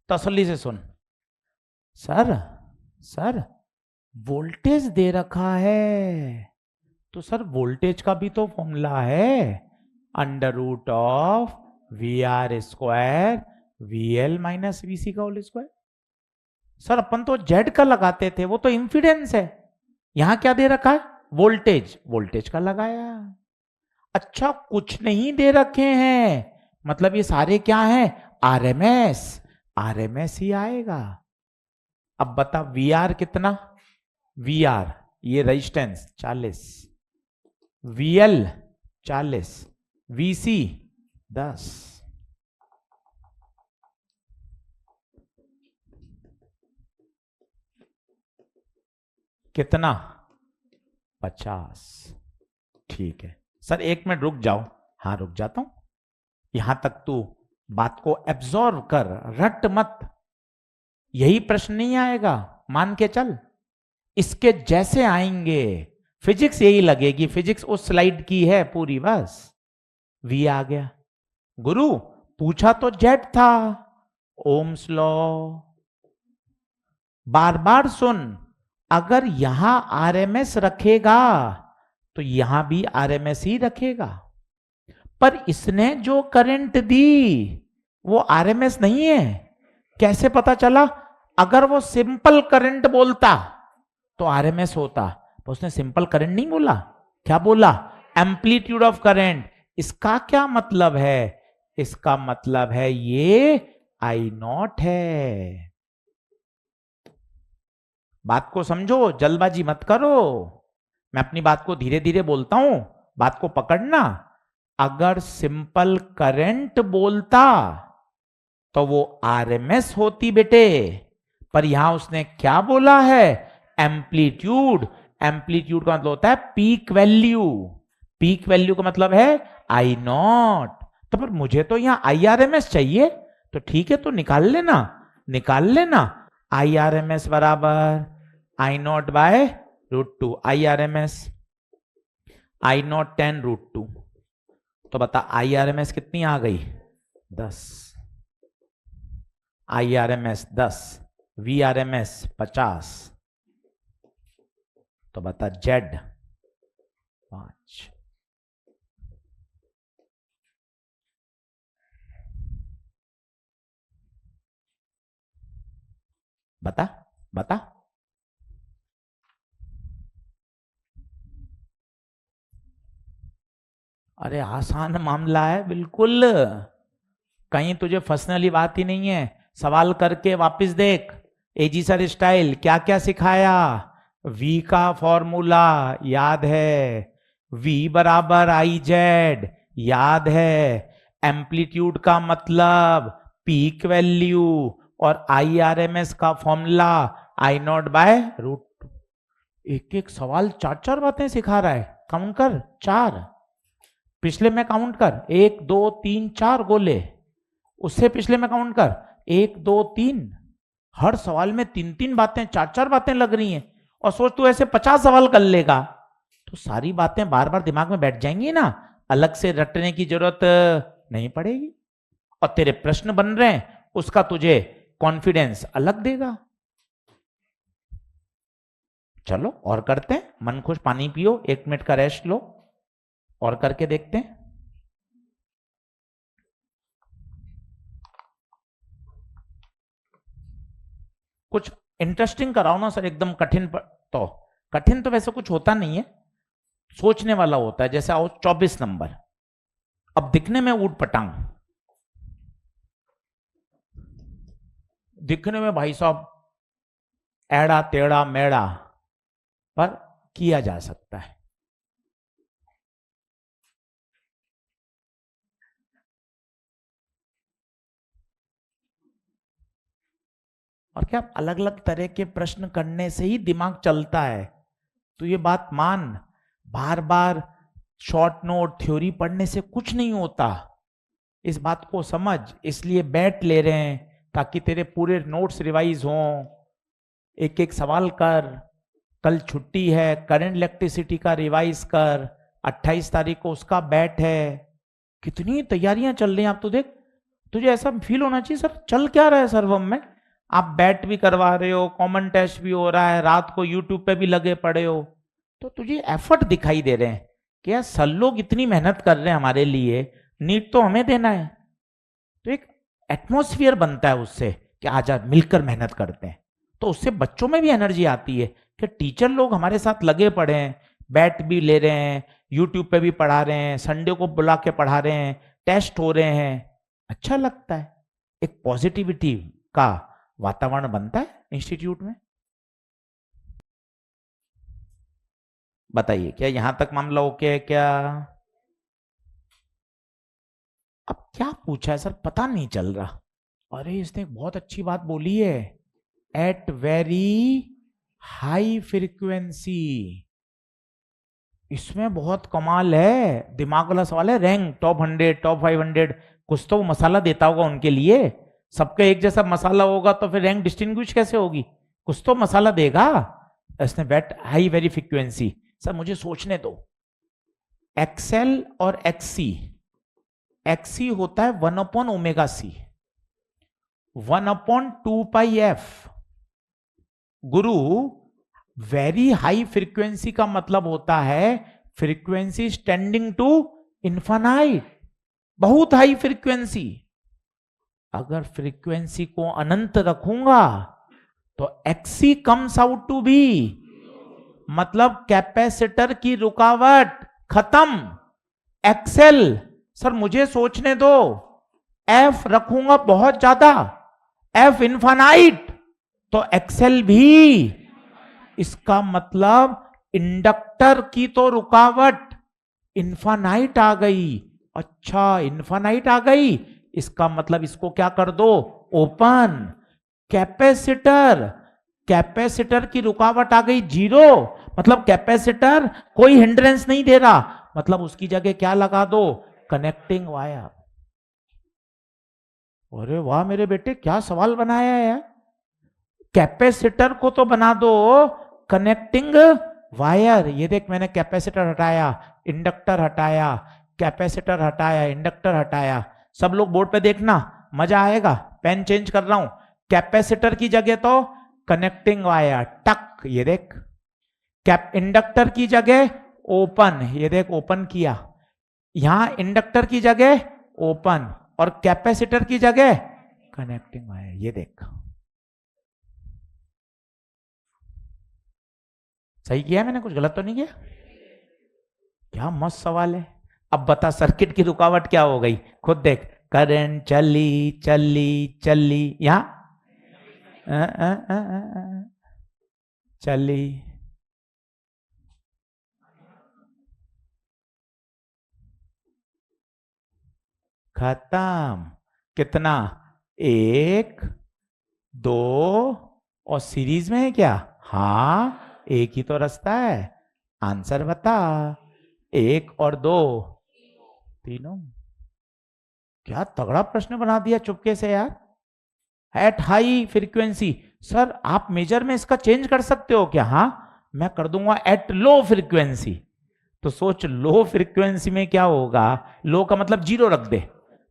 तसल्ली से सुन। सर सर वोल्टेज दे रखा है, तो सर वोल्टेज का भी तो फॉर्मूला है, under root of V R square V L minus V C का होल स्क्वायर। सर अपन तो जेड का लगाते थे, वो तो इंफिडेंस है। यहां क्या दे रखा है? वोल्टेज, वोल्टेज का लगाया। अच्छा, कुछ नहीं दे रखे हैं, मतलब ये सारे क्या हैं? आरएमएस, आरएमएस ही आएगा। अब बता वी आर कितना? वी आर ये रेजिस्टेंस 40, वी एल 40, वी सी 10। कितना? 50। ठीक है सर, 1 मिनट रुक जाओ। हाँ रुक जाता हूं, यहां तक तू बात को एब्जॉर्व कर, रट मत। यही प्रश्न नहीं आएगा, मान के चल, इसके जैसे आएंगे। फिजिक्स यही लगेगी, फिजिक्स उस स्लाइड की है पूरी, बस वी आ गया। गुरु पूछा तो जेड था, ओम्स लॉ। बार बार सुन, अगर यहां आरएमएस रखेगा तो यहां भी आरएमएस ही रखेगा, पर इसने जो करंट दी वो आरएमएस नहीं है। कैसे पता चला? अगर वो सिंपल करंट बोलता तो आरएमएस होता, तो उसने सिंपल करंट नहीं बोला, क्या बोला? Amplitude of current. इसका क्या मतलब है? इसका मतलब है ये आई नॉट है। बात को समझो, जल्दबाजी मत करो, मैं अपनी बात को धीरे धीरे बोलता हूं, बात को पकड़ना। अगर सिंपल करंट बोलता तो वो आरएमएस होती बेटे, पर यहां उसने क्या बोला है? एम्पलीट्यूड। एम्पलीट्यूड का मतलब होता है पीक वैल्यू, पीक वैल्यू का मतलब है आई नॉट। तो पर मुझे तो यहां आई आर एम एस चाहिए, तो ठीक है, तो निकाल लेना, निकाल लेना। आई आर एम एस बराबर I not by √2। I R M S I not 10√2, तो बता आई आर एम एस कितनी आ गई? 10। I R M S 10, VRMS 50, तो बता Z 5। बता बता। अरे आसान मामला है बिल्कुल, कहीं तुझे फंसने वाली बात ही नहीं है। सवाल करके वापस देख, एजी सर स्टाइल क्या क्या सिखाया। V का फॉर्मूला याद है, V बराबर आई जेड याद है, एम्पलीट्यूड का मतलब पीक वैल्यू, और IRMS का फॉर्मूला I0/√2। एक एक सवाल चार चार बातें सिखा रहा है। काउंट कर, 4। पिछले में काउंट कर, 1 2 3 4 गोले। उससे पिछले में काउंट कर, 1 2 3। हर सवाल में 3 बातें, 4 बातें लग रही हैं। और सोच तू ऐसे 50 सवाल कर लेगा तो सारी बातें बार बार दिमाग में बैठ जाएंगी ना, अलग से रटने की जरूरत नहीं पड़ेगी। और तेरे प्रश्न बन रहे हैं, उसका तुझे कॉन्फिडेंस अलग देगा। चलो और करते हैं, मन खुश, पानी पियो, 1 मिनट का रेस्ट लो, और करके देखते हैं। कुछ इंटरेस्टिंग कराओ ना सर, एकदम कठिन तो कठिन तो वैसे कुछ होता नहीं है, सोचने वाला होता है। जैसे आओ 24 नंबर, अब दिखने में ऊट पटांग, दिखने में भाई साहब एड़ा टेढ़ा मेढ़ा, पर किया जा सकता है। और क्या अलग अलग तरह के प्रश्न करने से ही दिमाग चलता है। तो ये बात मान, बार बार शॉर्ट नोट थ्योरी पढ़ने से कुछ नहीं होता, इस बात को समझ। इसलिए बैठ ले रहे हैं ताकि तेरे पूरे नोट्स रिवाइज हों। एक एक सवाल कर, कल छुट्टी है, करंट इलेक्ट्रिसिटी का रिवाइज कर, 28 तारीख को उसका बैट है। कितनी तैयारियां चल रही हैं। आप तो देख, तुझे ऐसा फील होना चाहिए सर चल क्या रहा है सर्वम में। आप बैट भी करवा रहे हो, कॉमन टेस्ट भी हो रहा है, रात को यूट्यूब पे भी लगे पड़े हो, तो तुझे एफर्ट दिखाई दे रहे हैं कि यार सर लोग इतनी मेहनत कर रहे हैं हमारे लिए, नीट तो हमें देना है। तो एक एटमॉस्फेयर बनता है उससे कि आज मिलकर मेहनत करते हैं। तो उससे बच्चों में भी एनर्जी आती है कि टीचर लोग हमारे साथ लगे पड़े हैं, बैट भी ले रहे हैं, यूट्यूब पे भी पढ़ा रहे हैं, संडे को बुला के पढ़ा रहे हैं, टेस्ट हो रहे हैं। अच्छा लगता है, एक पॉजिटिविटी का वातावरण बनता है इंस्टीट्यूट में। बताइए क्या यहां तक मामला ओके है क्या? अब क्या पूछा है सर, पता नहीं चल रहा। अरे इसने बहुत अच्छी बात बोली है, एट वेरी हाई फ्रीक्वेंसी। इसमें बहुत कमाल है, दिमाग वाला सवाल है। रैंक टॉप 100, टॉप 500, कुछ तो वो मसाला देता होगा उनके लिए। सबका एक जैसा मसाला होगा तो फिर रैंक डिस्टिंग्विश कैसे होगी? कुछ तो मसाला देगा। इसने बेट हाई वेरी फ्रीक्वेंसी। सर मुझे सोचने दो, एक्सएल और एक्सी, एक्सी होता है 1/ω/c, 1/2πf। गुरु, वेरी हाई फ्रीक्वेंसी का मतलब होता है फ्रीक्वेंसी टेंडिंग टू इन्फानाइट, बहुत हाई फ्रीक्वेंसी। अगर फ्रीक्वेंसी को अनंत रखूंगा तो XC comes out to be, मतलब कैपेसिटर की रुकावट खत्म। एक्सेल, सर मुझे सोचने दो, एफ रखूंगा बहुत ज्यादा, एफ इन्फानाइट, तो एक्सेल भी। इसका मतलब इंडक्टर की तो रुकावट इन्फानाइट आ गई। अच्छा इन्फानाइट आ गई, इसका मतलब इसको क्या कर दो, ओपन। कैपेसिटर, कैपेसिटर की रुकावट आ गई 0, मतलब कैपेसिटर कोई हिंड्रेंस नहीं दे रहा, मतलब उसकी जगह क्या लगा दो, कनेक्टिंग वायर। अरे वाह मेरे बेटे, क्या सवाल बनाया है यार। कैपेसिटर को तो बना दो कनेक्टिंग वायर। ये देख, मैंने कैपेसिटर हटाया, इंडक्टर हटाया, कैपेसिटर हटाया, इंडक्टर हटाया। सब लोग बोर्ड पे देखना, मजा आएगा। पेन चेंज कर रहा हूं, कैपेसिटर की जगह तो कनेक्टिंग वायर, टक, ये देख। कैप इंडक्टर की जगह ओपन, ये देख ओपन किया। यहां इंडक्टर की जगह ओपन और कैपेसिटर की जगह कनेक्टिंग वायर, ये देख। सही किया मैंने, कुछ गलत तो नहीं किया? क्या मस्त सवाल है। अब बता सर्किट की रुकावट क्या हो गई, खुद देख। करंट चली चली चली, यहां चली, खत्म। कितना? एक, दो, और सीरीज में है क्या? हाँ, एक ही तो रास्ता है। आंसर बता। एक और दो, तीनों। क्या तगड़ा प्रश्न बना दिया चुपके से यार। एट हाई फ्रीक्वेंसी, सर आप मेजर में इसका चेंज कर सकते हो क्या? हाँ, मैं कर दूंगा एट लो फ्रीक्वेंसी। तो सोच लो फ्रीक्वेंसी में क्या होगा, लो का मतलब जीरो रख दे,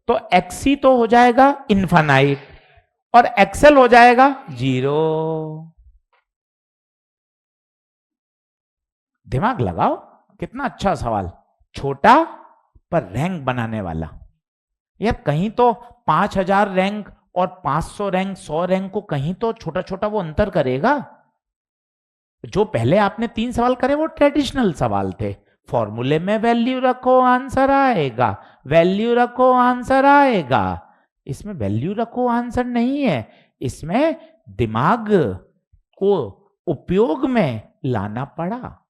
तो एक्सी तो हो जाएगा इनफाइनाइट और एक्सेल हो जाएगा जीरो। दिमाग लगाओ, कितना अच्छा सवाल, छोटा पर रैंक बनाने वाला। यार कहीं तो 5,000 रैंक और 500 रैंक, 100 रैंक को कहीं तो छोटा छोटा वो अंतर करेगा। जो पहले आपने 3 सवाल करे वो ट्रेडिशनल सवाल थे। फॉर्मूले में वैल्यू रखो आंसर आएगा, वैल्यू रखो आंसर आएगा। इसमें वैल्यू रखो आंसर नहीं है, इसमें दिमाग को उपयोग में लाना पड़ा।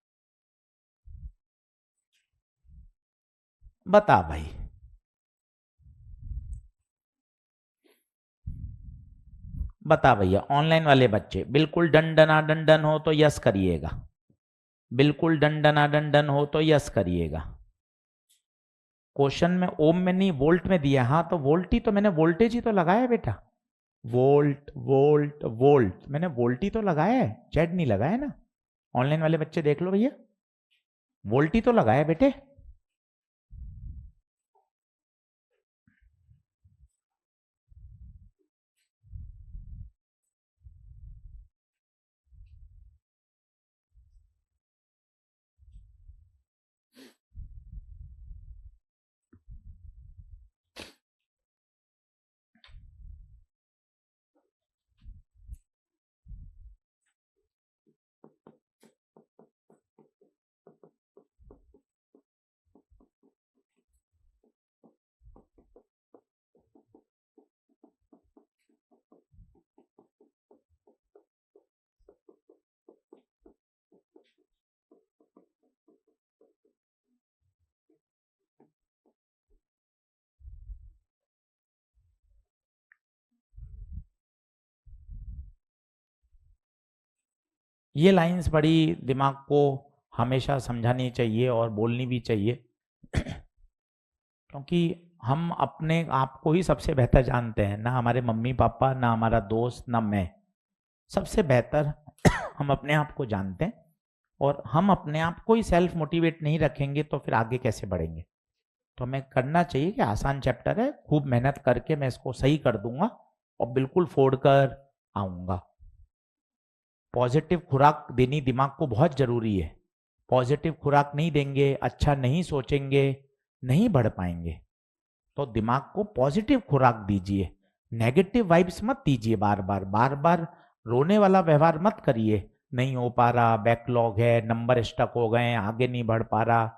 बता भाई। बता भैया, ऑनलाइन वाले बच्चे बिल्कुल डंडना डंडन हो तो यस करिएगा, बिल्कुल डंडना डंडन हो तो यस करिएगा। क्वेश्चन में ओम में नहीं वोल्ट में दिया, हाँ तो वोल्ट ही तो, मैंने वोल्टेज ही तो लगाया बेटा। वोल्ट वोल्ट वोल्ट, मैंने वोल्ट ही तो लगाया है, जेड नहीं लगाया ना। ऑनलाइन वाले बच्चे देख लो भैया, वोल्ट ही तो लगाया बेटे। ये लाइंस बड़ी दिमाग को हमेशा समझानी चाहिए और बोलनी भी चाहिए, क्योंकि हम अपने आप को ही सबसे बेहतर जानते हैं ना, हमारे मम्मी पापा ना, हमारा दोस्त ना मैं, सबसे बेहतर हम अपने आप को जानते हैं। और हम अपने आप को ही सेल्फ मोटिवेट नहीं रखेंगे तो फिर आगे कैसे बढ़ेंगे। तो हमें करना चाहिए कि आसान चैप्टर है, खूब मेहनत करके मैं इसको सही कर दूंगा और बिल्कुल फोड़ कर आऊंगा। पॉजिटिव खुराक देनी दिमाग को बहुत जरूरी है। पॉजिटिव खुराक नहीं देंगे, अच्छा नहीं सोचेंगे, नहीं बढ़ पाएंगे। तो दिमाग को पॉजिटिव खुराक दीजिए, नेगेटिव वाइब्स मत दीजिए, बार बार बार बार रोने वाला व्यवहार मत करिए। नहीं हो पा रहा, बैकलॉग है, नंबर स्टक हो गए, आगे नहीं बढ़ पा रहा,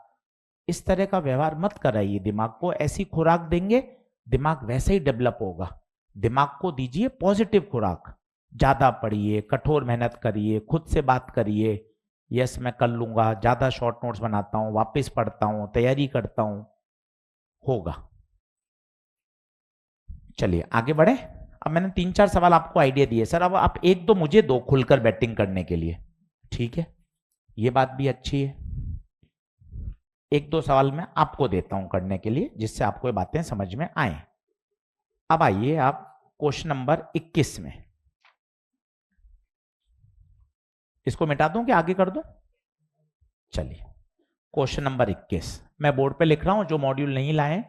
इस तरह का व्यवहार मत कराइए दिमाग को। ऐसी खुराक देंगे दिमाग वैसे ही डेवलप होगा। दिमाग को दीजिए पॉजिटिव खुराक, ज्यादा पढ़िए, कठोर मेहनत करिए, खुद से बात करिए, यस मैं कर लूंगा, ज्यादा शॉर्ट नोट्स बनाता हूँ, वापस पढ़ता हूँ, तैयारी करता हूँ, होगा। चलिए आगे बढ़े। अब मैंने 3-4 सवाल आपको आइडिया दिए सर, अब आप एक दो मुझे दो खुलकर बैटिंग करने के लिए, ठीक है? ये बात भी अच्छी है। एक दो सवाल मैं आपको देता हूं करने के लिए, जिससे आपको ये बातें समझ में आए। अब आइए आप क्वेश्चन नंबर 21 में, इसको मिटा दूं कि आगे कर दूं? चलिए क्वेश्चन नंबर 21 मैं बोर्ड पे लिख रहा हूं, जो मॉड्यूल नहीं लाए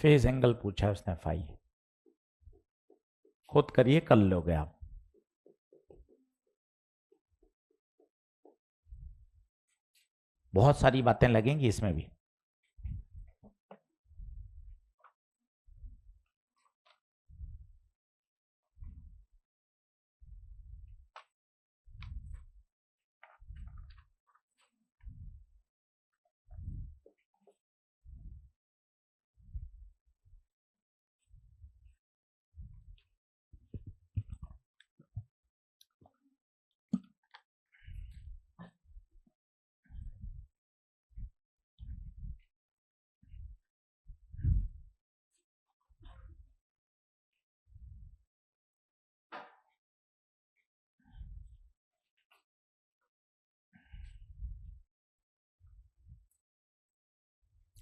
फेज एंगल पूछा है उसने फाई, खुद करिए, कर लोगे आप। बहुत सारी बातें लगेंगी इसमें भी।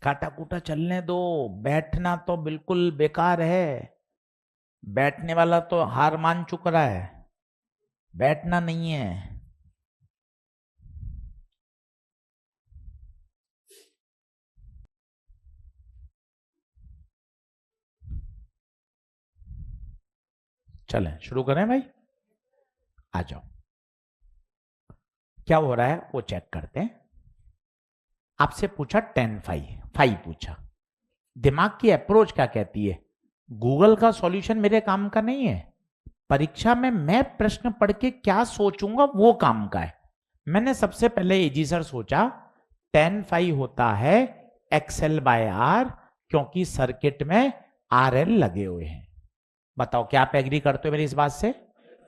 काटा कूटा चलने दो, बैठना तो बिल्कुल बेकार है। बैठने वाला तो हार मान चुक रहा है, बैठना नहीं है। चलें शुरू करें भाई, आ जाओ। क्या हो रहा है वो चेक करते हैं। आपसे पूछा tan फाई, फाई पूछा। दिमाग की अप्रोच क्या कहती है? गूगल का सॉल्यूशन मेरे काम का नहीं है, परीक्षा में मैं प्रश्न पढ़ के क्या सोचूंगा वो काम का है। मैंने सबसे पहले एजी सर सोचा tan फाई होता है XL बाय आर, क्योंकि सर्किट में RL लगे हुए हैं। बताओ क्या आप एग्री करते हो मेरी इस बात से?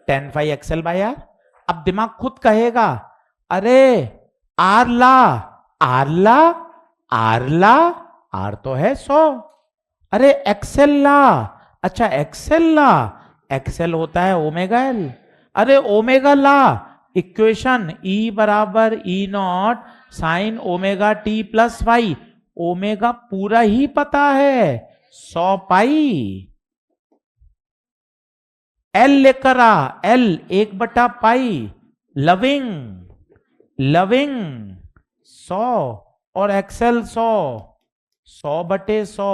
tan phi XL by R. अब दिमाग खुद कहेगा अरे आर ला, आर ला, आर ला, आर तो है 100। अरे एक्सेल ला, अच्छा एक्सेल ला, एक्सेल होता है ओमेगा एल। अरे ओमेगा ला, इक्वेशन E बराबर E0 sine omega T plus Y, omega पूरा ही पता है 100 पाई। एल लेकर आ, एल 1/पाई, लविंग, लविंग 100 और एक्सेल 100, 100/100,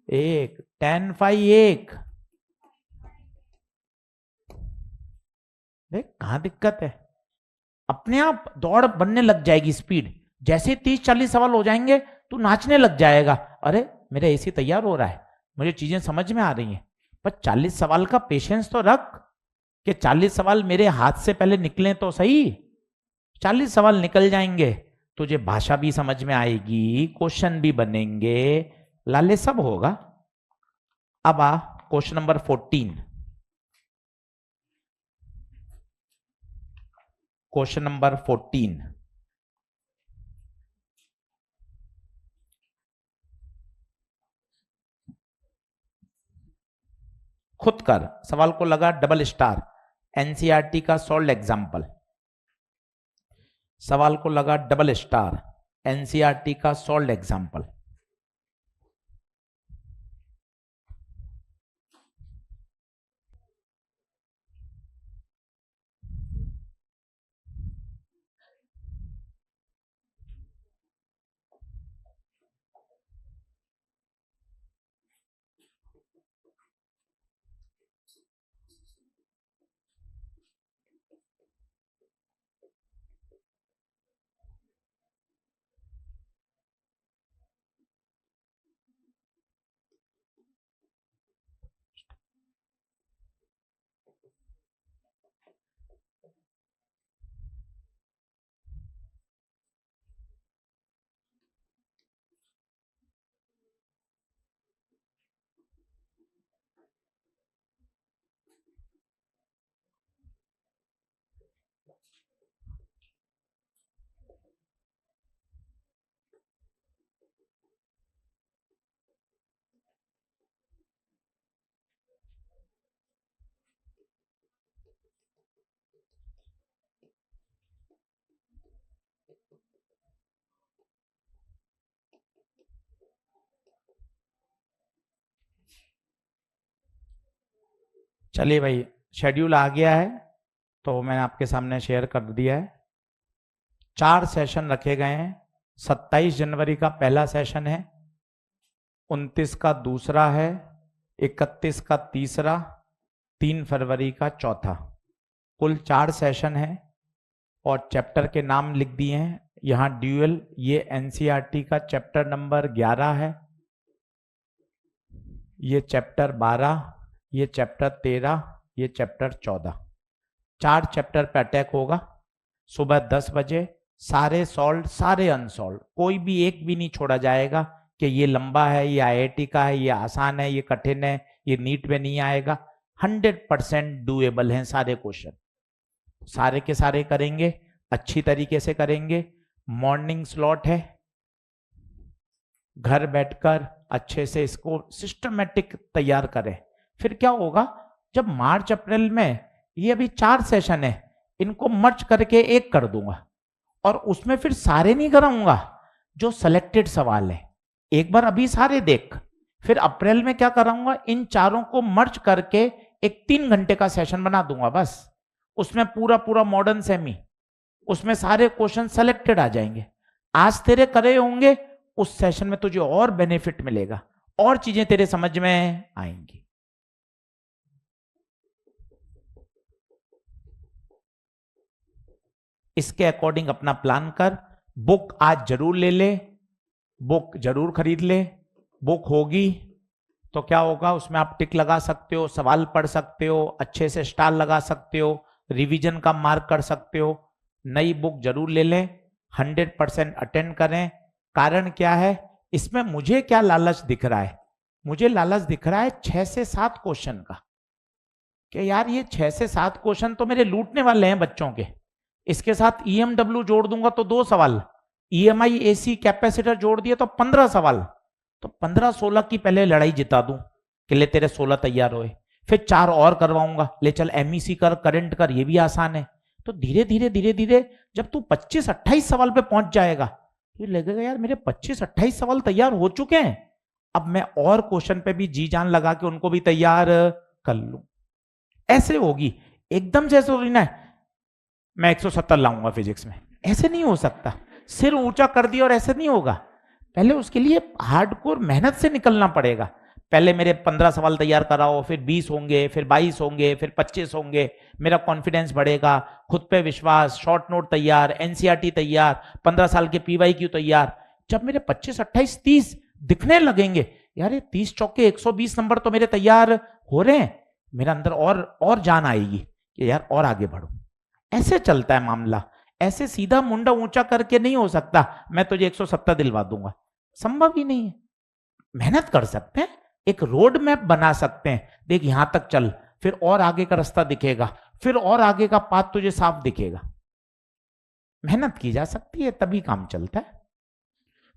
एक tan फाई एक। देख कहां दिक्कत है, अपने आप दौड़ बनने लग जाएगी स्पीड। जैसे 30-40 सवाल हो जाएंगे तू नाचने लग जाएगा, अरे मेरा एसी तैयार हो रहा है, मुझे चीजें समझ में आ रही हैं। पर 40 सवाल का पेशेंस तो रख कि 40 सवाल मेरे हाथ से पहले निकले तो सही। 40 सवाल निकल जाएंगे, तुझे भाषा भी समझ में आएगी, क्वेश्चन भी बनेंगे, लाले सब होगा। अब आ क्वेश्चन नंबर 14। क्वेश्चन नंबर 14, खुद कर। सवाल को लगा डबल स्टार, एनसीईआरटी का सॉल्व एग्जाम्पल। सवाल को लगा डबल स्टार, एनसीईआरटी का सॉल्व एग्जाम्पल। चलिए भाई, शेड्यूल आ गया है तो मैंने आपके सामने शेयर कर दिया है। 4 सेशन रखे गए हैं। 27 जनवरी का पहला सेशन है, 29 का दूसरा है, 31 का तीसरा, 3 फरवरी का चौथा। कुल 4 सेशन है और चैप्टर के नाम लिख दिए हैं यहाँ ड्यूअल। ये एनसीईआरटी का चैप्टर नंबर 11 है, ये चैप्टर 12, ये चैप्टर 13, ये चैप्टर 14। 4 चैप्टर पे अटैक होगा सुबह 10 बजे। सारे सॉल्व, सारे अनसॉल्व, कोई भी एक भी नहीं छोड़ा जाएगा कि ये लंबा है, ये आईआईटी का है, ये आसान है, ये कठिन है, ये नीट में नहीं आएगा। 100% डूएबल हैं सारे क्वेश्चन, सारे के सारे करेंगे, अच्छी तरीके से करेंगे। मॉर्निंग स्लॉट है, घर बैठकर अच्छे से इसको सिस्टमेटिक तैयार करें। फिर क्या होगा, जब मार्च अप्रैल में ये अभी 4 सेशन है, इनको मर्ज करके एक कर दूंगा और उसमें फिर सारे नहीं कराऊंगा, जो सिलेक्टेड सवाल है एक बार अभी सारे देख, फिर अप्रैल में क्या कराऊंगा, इन चारों को मर्ज करके एक 3 घंटे का सेशन बना दूंगा बस। उसमें पूरा पूरा मॉडर्न सेमी, उसमें सारे क्वेश्चन सेलेक्टेड आ जाएंगे। आज तेरे करे होंगे, उस सेशन में तुझे और बेनिफिट मिलेगा, और चीजें तेरे समझ में आएंगी। इसके अकॉर्डिंग अपना प्लान कर। बुक आज जरूर ले ले, बुक जरूर खरीद ले। बुक होगी तो क्या होगा, उसमें आप टिक लगा सकते हो, सवाल पढ़ सकते हो, अच्छे से स्टार लगा सकते हो, रिवीजन का मार्क कर सकते हो। नई बुक जरूर ले लें, 100% अटेंड करें। कारण क्या है, इसमें मुझे क्या लालच दिख रहा है, मुझे लालच दिख रहा है 6 से 7 क्वेश्चन का, कि यार ये 6 से 7 क्वेश्चन तो मेरे लूटने वाले हैं बच्चों के। इसके साथ ईएमडब्ल्यू जोड़ दूंगा तो 2 सवाल, ईएमआई एसी कैपेसिटर जोड़ दिए तो 15 सवाल। तो 15-16 की पहले लड़ाई जिता दूं कि ले तेरे 16 तैयार होए, फिर 4 और करवाऊंगा, ले चल एमईसी कर, करंट कर, ये भी आसान है। तो धीरे धीरे धीरे धीरे जब तू 25-28 सवाल पे पहुंच जाएगा, तो लगेगा यार मेरे 25-28 सवाल तैयार हो चुके हैं, अब मैं और क्वेश्चन पे भी जी जान लगा के उनको भी तैयार कर लूं। ऐसे होगी, एकदम से ऐसे हो रही ना मैं 170 लाऊंगा फिजिक्स में, ऐसे नहीं हो सकता। सिर ऊंचा कर दिया और ऐसे नहीं होगा, पहले उसके लिए हार्डकोर मेहनत से निकलना पड़ेगा। पहले मेरे 15 सवाल तैयार कराओ, फिर 20 होंगे, फिर 22 होंगे, फिर 25 होंगे, मेरा कॉन्फिडेंस बढ़ेगा, खुद पे विश्वास, शॉर्ट नोट तैयार, एनसीईआरटी तैयार, 15 साल के पीवाईक्यू तैयार। जब मेरे 25, 28, 30 दिखने लगेंगे, यार ये 30 चौके 120 नंबर तो मेरे तैयार हो रहे हैं, मेरे अंदर और जान आएगी कि यार और आगे बढ़ो। ऐसे चलता है मामला, ऐसे सीधा मुंडा ऊंचा करके नहीं हो सकता मैं तुझे 170 दिलवा दूंगा, संभव ही नहीं है। मेहनत कर सकते हैं, एक रोड मैप बना सकते हैं, देख यहां तक चल, फिर और आगे का रास्ता दिखेगा, फिर और आगे का पाथ तुझे साफ दिखेगा। मेहनत की जा सकती है, तभी काम चलता है।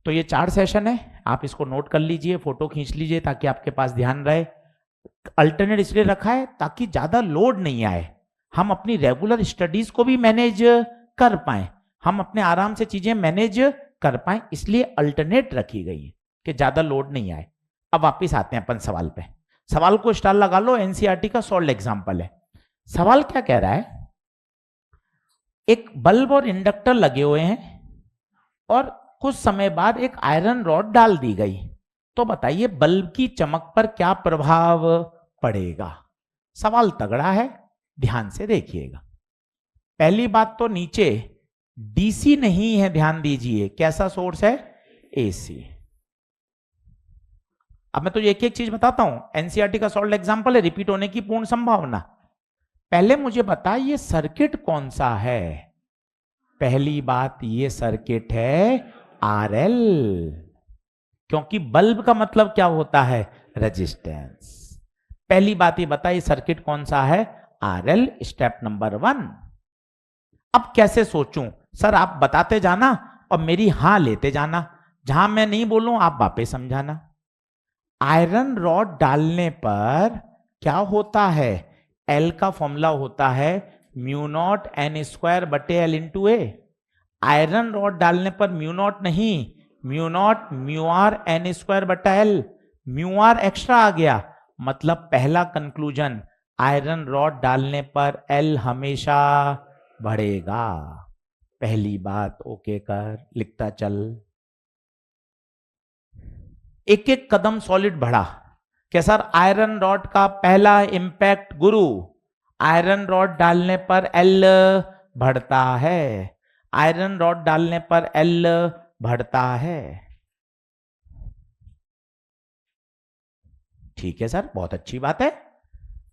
तो ये 4 सेशन है, आप इसको नोट कर लीजिए, फोटो खींच लीजिए ताकि आपके पास ध्यान रहे। अल्टरनेट इसलिए रखा है ताकि ज्यादा लोड नहीं आए, हम अपनी रेगुलर स्टडीज को भी मैनेज कर पाए, हम अपने आराम से चीजें मैनेज कर पाए, इसलिए अल्टरनेट रखी गई है कि ज्यादा लोड नहीं आए। अब वापिस आते हैं अपन सवाल पे, सवाल को स्टार लगा लो, एनसीईआरटी का सॉल्व एग्जांपल है। सवाल क्या कह रहा है, एक बल्ब और इंडक्टर लगे हुए हैं और कुछ समय बाद एक आयरन रॉड डाल दी गई, तो बताइए बल्ब की चमक पर क्या प्रभाव पड़ेगा। सवाल तगड़ा है, ध्यान से देखिएगा। पहली बात तो नीचे डीसी नहीं है, ध्यान दीजिए, कैसा सोर्स है, एसी। अब मैं तुझे एक एक चीज बताता हूं, एनसीईआरटी का सॉल्व एग्जांपल है, रिपीट होने की पूर्ण संभावना। पहले मुझे बता ये सर्किट कौन सा है। पहली बात ये सर्किट है आरएल, क्योंकि बल्ब का मतलब क्या होता है, रेजिस्टेंस। पहली बात ये बता ये सर्किट कौन सा है, आरएल, स्टेप नंबर 1। अब कैसे सोचूं, सर आप बताते जाना और मेरी हां लेते जाना, जहां मैं नहीं बोलूं आप वापस समझाना। आयरन रॉड डालने पर क्या होता है, एल का फॉर्मूला होता है म्यू नॉट एन स्क्वायर बटे L into A. Iron rod डालने पर म्यू नॉट नहीं, mu naught mu R N square बटा एल, म्यू आर एक्स्ट्रा आ गया, मतलब पहला कंक्लूजन, आयरन रॉड डालने पर एल हमेशा बढ़ेगा। पहली बात ओके कर, लिखता चल। एक एक कदम सॉलिड बढ़ा। क्या सर आयरन रॉड का पहला इंपैक्ट गुरु, आयरन रॉड डालने पर एल बढ़ता है, आयरन रॉड डालने पर एल बढ़ता है। ठीक है सर, बहुत अच्छी बात है।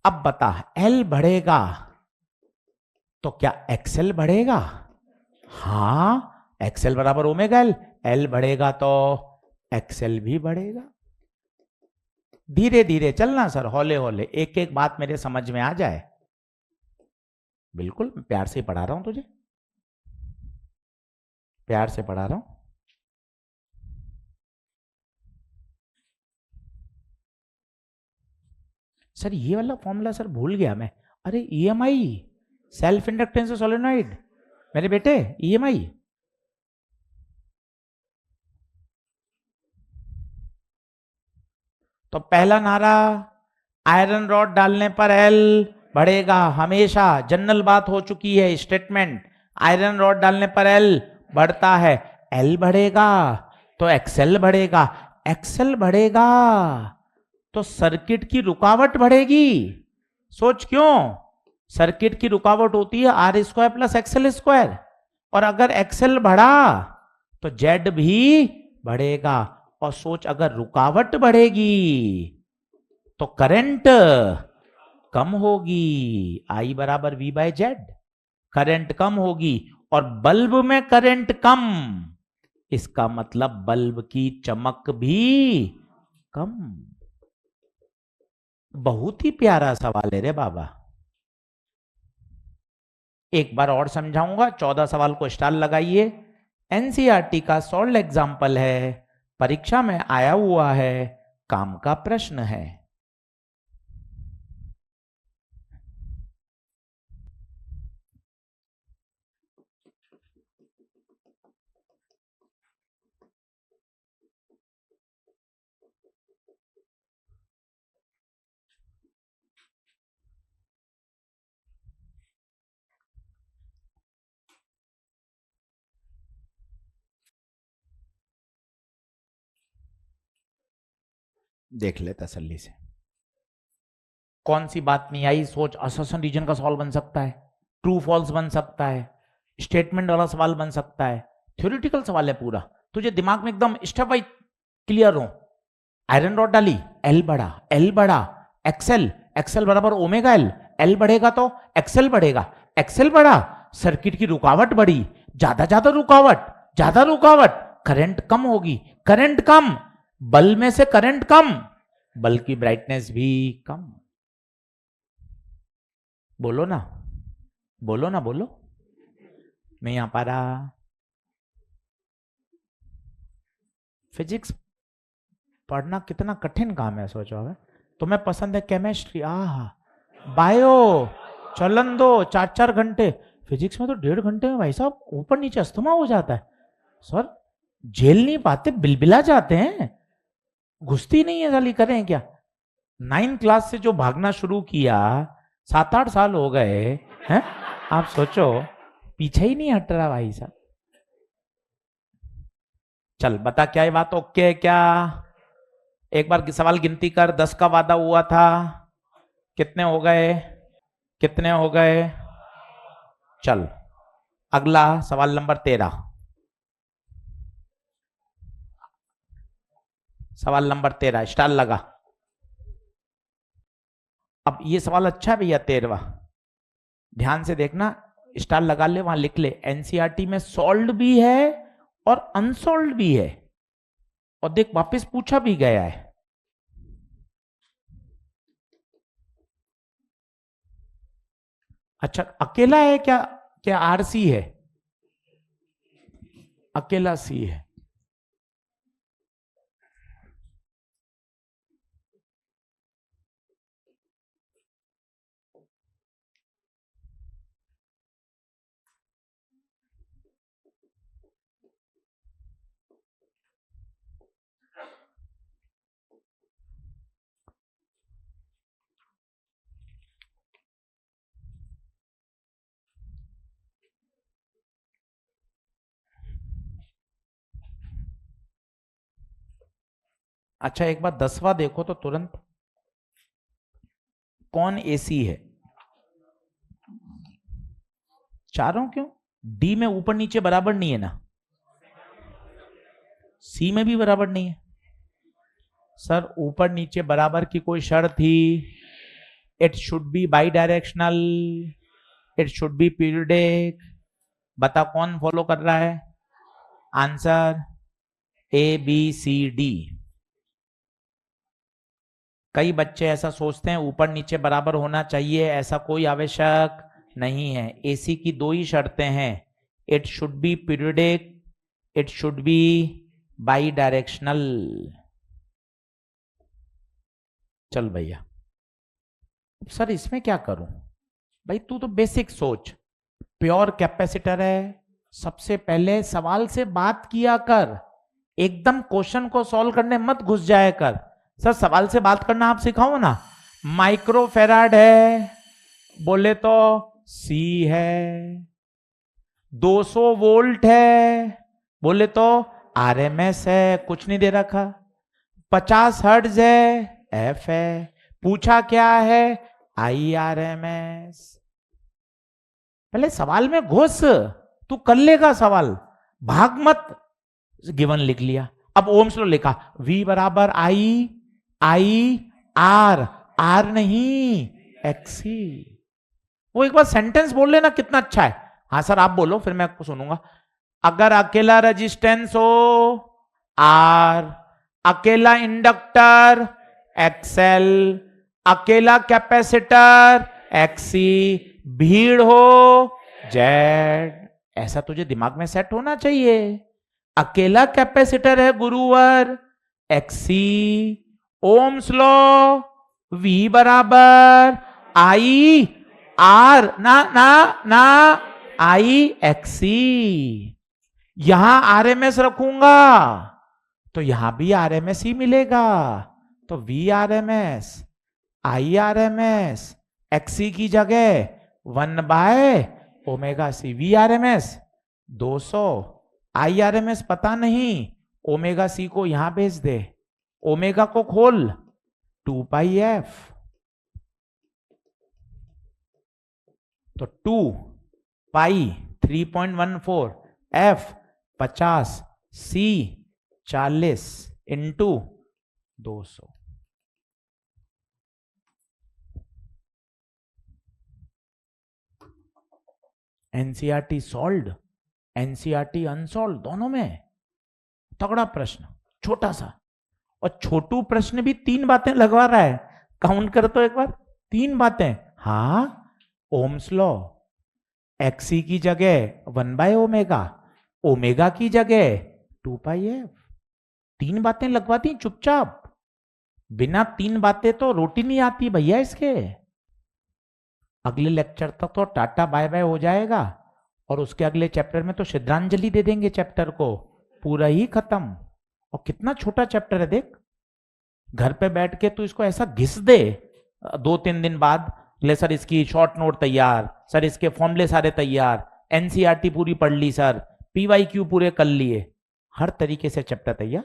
अब बता, एल बढ़ेगा तो क्या एक्सएल बढ़ेगा? हाँ, एक्सएल बराबर ओमेगा एल, एल बढ़ेगा तो एक्सएल भी बढ़ेगा। धीरे धीरे चलना सर, हौले हौले, एक एक बात मेरे समझ में आ जाए। बिल्कुल, प्यार से पढ़ा रहा हूं तुझे, प्यार से पढ़ा रहा हूं। सर ये वाला फॉर्मूला सर भूल गया मैं। अरे ईएमआई, सेल्फ इंडक्टेंस सोलेनॉइड, मेरे बेटे ईएमआई। तो पहला नारा, आयरन रॉड डालने पर एल बढ़ेगा, हमेशा जनरल बात हो चुकी है, स्टेटमेंट। आयरन रॉड डालने पर एल बढ़ता है, एल बढ़ेगा तो एक्सएल बढ़ेगा, एक्सएल बढ़ेगा तो सर्किट की रुकावट बढ़ेगी। सोच क्यों? सर्किट की रुकावट होती है R square plus XL square, और अगर एक्सएल बढ़ा तो जेड भी बढ़ेगा। और सोच, अगर रुकावट बढ़ेगी तो करंट कम होगी, आई बराबर वी बाय जेड, करंट कम होगी। और बल्ब में करंट कम, इसका मतलब बल्ब की चमक भी कम। बहुत ही प्यारा सवाल है रे बाबा। एक बार और समझाऊंगा, 14 सवाल को स्टार लगाइए। एनसीईआरटी का सॉल्व एग्जाम्पल है, परीक्षा में आया हुआ है, काम का प्रश्न है। देख ले तसल्ली से, कौन सी बात नहीं आई। सोच, असर्शन रीजन का सवाल बन सकता है, ट्रू फॉल्स बन सकता है, स्टेटमेंट वाला सवाल बन सकता है, थ्योरेटिकल सवाल है पूरा। तुझे दिमाग में एकदम स्टेप वाइज क्लियर हो। आयरन रॉड डाली, एल बढ़ा, एल बढ़ा, एक्सएल, एक्सएल बराबर ओमेगा एल, एल बढ़ेगा तो एक्सएल बढ़ेगा, एक्सएल बढ़ा, सर्किट की रुकावट बढ़ी, ज्यादा ज्यादा रुकावट, ज्यादा रुकावट, करंट कम होगी, करंट कम, बल्ब में से करंट कम, बल्ब की ब्राइटनेस भी कम। बोलो ना, बोलो ना, बोलो। नहीं आ पा रहा। फिजिक्स पढ़ना कितना कठिन काम है, सोचो। है तुम्हें पसंद है केमिस्ट्री, आह, बायो, चलन दो 4-4 घंटे, फिजिक्स में तो 1.5 घंटे में भाई साहब ऊपर नीचे अस्थमा हो जाता है। सर झेल नहीं पाते, बिलबिला जाते हैं, घुसती नहीं है साली, करें क्या। 9 क्लास से जो भागना शुरू किया, 7-8 साल हो गए हैं, आप सोचो, पीछे ही नहीं हट रहा भाई साहब। चल बता, क्या ये बात ओके है क्या? एक बार सवाल गिनती कर, 10 का वादा हुआ था, कितने हो गए? कितने हो गए? चल अगला सवाल नंबर 13, सवाल नंबर 13 स्टार लगा। अब ये सवाल अच्छा है भैया, 13वां, ध्यान से देखना, स्टार लगा ले, वहां लिख ले, एनसीईआरटी में सॉल्व भी है और अनसॉल्व भी है, और देख वापस पूछा भी गया है। अच्छा अकेला है क्या? क्या आरसी है? अकेला सी है। अच्छा एक बार 10वां देखो तो तुरंत, कौन एसी है? चारों क्यों? डी में ऊपर नीचे बराबर नहीं है ना, सी में भी बराबर नहीं है। सर ऊपर नीचे बराबर की कोई शर्त थी? It should be bidirectional, it should be periodic. बता कौन फॉलो कर रहा है? Answer A B C D. कई बच्चे ऐसा सोचते हैं ऊपर नीचे बराबर होना चाहिए, ऐसा कोई आवश्यक नहीं है। एसी की 2 ही शर्तें हैं, it should be periodic, it should be by directional. चल भैया, सर इसमें क्या करूं? भाई तू तो बेसिक सोच, प्योर कैपेसिटर है, सबसे पहले सवाल से बात किया कर, एकदम क्वेश्चन को सॉल्व करने मत घुस जाया कर। सर सवाल से बात करना आप सिखाओ ना। माइक्रोफेराड है, बोले तो सी है। 200 वोल्ट है, बोले तो आरएमएस है, कुछ नहीं दे रखा। 50 हर्ट्ज है, एफ है। पूछा क्या है? आईआरएमएस। पहले सवाल में घुस, तू कर लेगा सवाल, भाग मत। गिवन लिख लिया, अब ओम्स लॉ लिखा, V बराबर आई आई आर, आर नहीं एक्सी। वो एक बार सेंटेंस बोल लेना कितना अच्छा है। हाँ सर आप बोलो फिर मैं सुनूंगा। अगर अकेला रेजिस्टेंस हो आर, अकेला इंडक्टर एक्सएल, अकेला कैपेसिटर एक्सी, भीड़ हो जेड। ऐसा तुझे दिमाग में सेट होना चाहिए। अकेला कैपेसिटर है गुरुवर एक्सी, ओम्स लॉ V बराबर आई आर, ना ना ना आई एक्सी। यहां आरएमएस रखूंगा तो यहां भी आरएमएस ही मिलेगा, तो V आरएमएस आई आरएमएस एक्सी की जगह 1/ω/c। V आरएमएस 200, आई आरएमएस पता नहीं, ओमेगा सी को यहां भेज दे, ओमेगा को खोल 2πf, तो 2 पाई 3.14, f 50, c 40 into 200। NCERT solved, NCERT unsolved, दोनों में तगड़ा प्रश्न, छोटा सा। और छोटू प्रश्न भी 3 बातें लगवा रहा है, काउंट कर तो एक बार, 3 बातें। हाँ, ओम्स लॉ, एक्सी की जगह 1/ω, ओमेगा की जगह 2πf, 3 बातें लगवाती चुपचाप। बिना 3 बातें तो रोटी नहीं आती भैया इसके। अगले लेक्चर तक तो टाटा बाय बाय हो जाएगा, और उसके अगले चैप्टर में तो श्रद्धांजलि दे देंगे चैप्टर को, पूरा ही खत्म। और कितना छोटा चैप्टर है देख, घर पे बैठ के तू इसको ऐसा घिस दे 2-3 दिन बाद, ले सर इसकी शॉर्ट नोट तैयार, सर इसके फॉर्मूले सारे तैयार, एनसीईआरटी पूरी पढ़ ली सर, पीवाईक्यू पूरे कर लिए, हर तरीके से चैप्टर तैयार।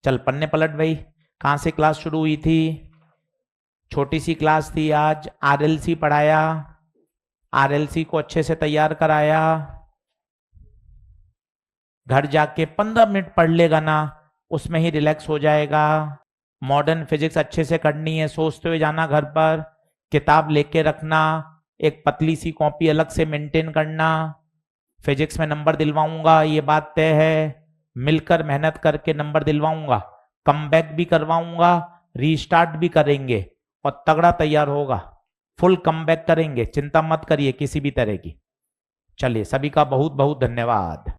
चल पन्ने पलट भाई, कहां से क्लास शुरू हुई थी? छोटी सी क्लास थी आज, आरएलसी पढ़ाया, आरएलसी को अच्छे से तैयार कराया। घर जाके 15 मिनट पढ़ लेगा ना, उसमें ही रिलैक्स हो जाएगा। मॉडर्न फिजिक्स अच्छे से करनी है, सोचते हुए जाना घर पर, किताब लेके रखना, एक पतली सी कॉपी अलग से मेंटेन करना। फिजिक्स में नंबर दिलवाऊंगा, ये बात तय है, मिलकर मेहनत करके नंबर दिलवाऊंगा, कम बैक भी करवाऊंगा, रीस्टार्ट भी करेंगे और तगड़ा तैयार होगा, फुल कम बैक करेंगे, चिंता मत करिए किसी भी तरह की। चलिए सभी का बहुत बहुत धन्यवाद।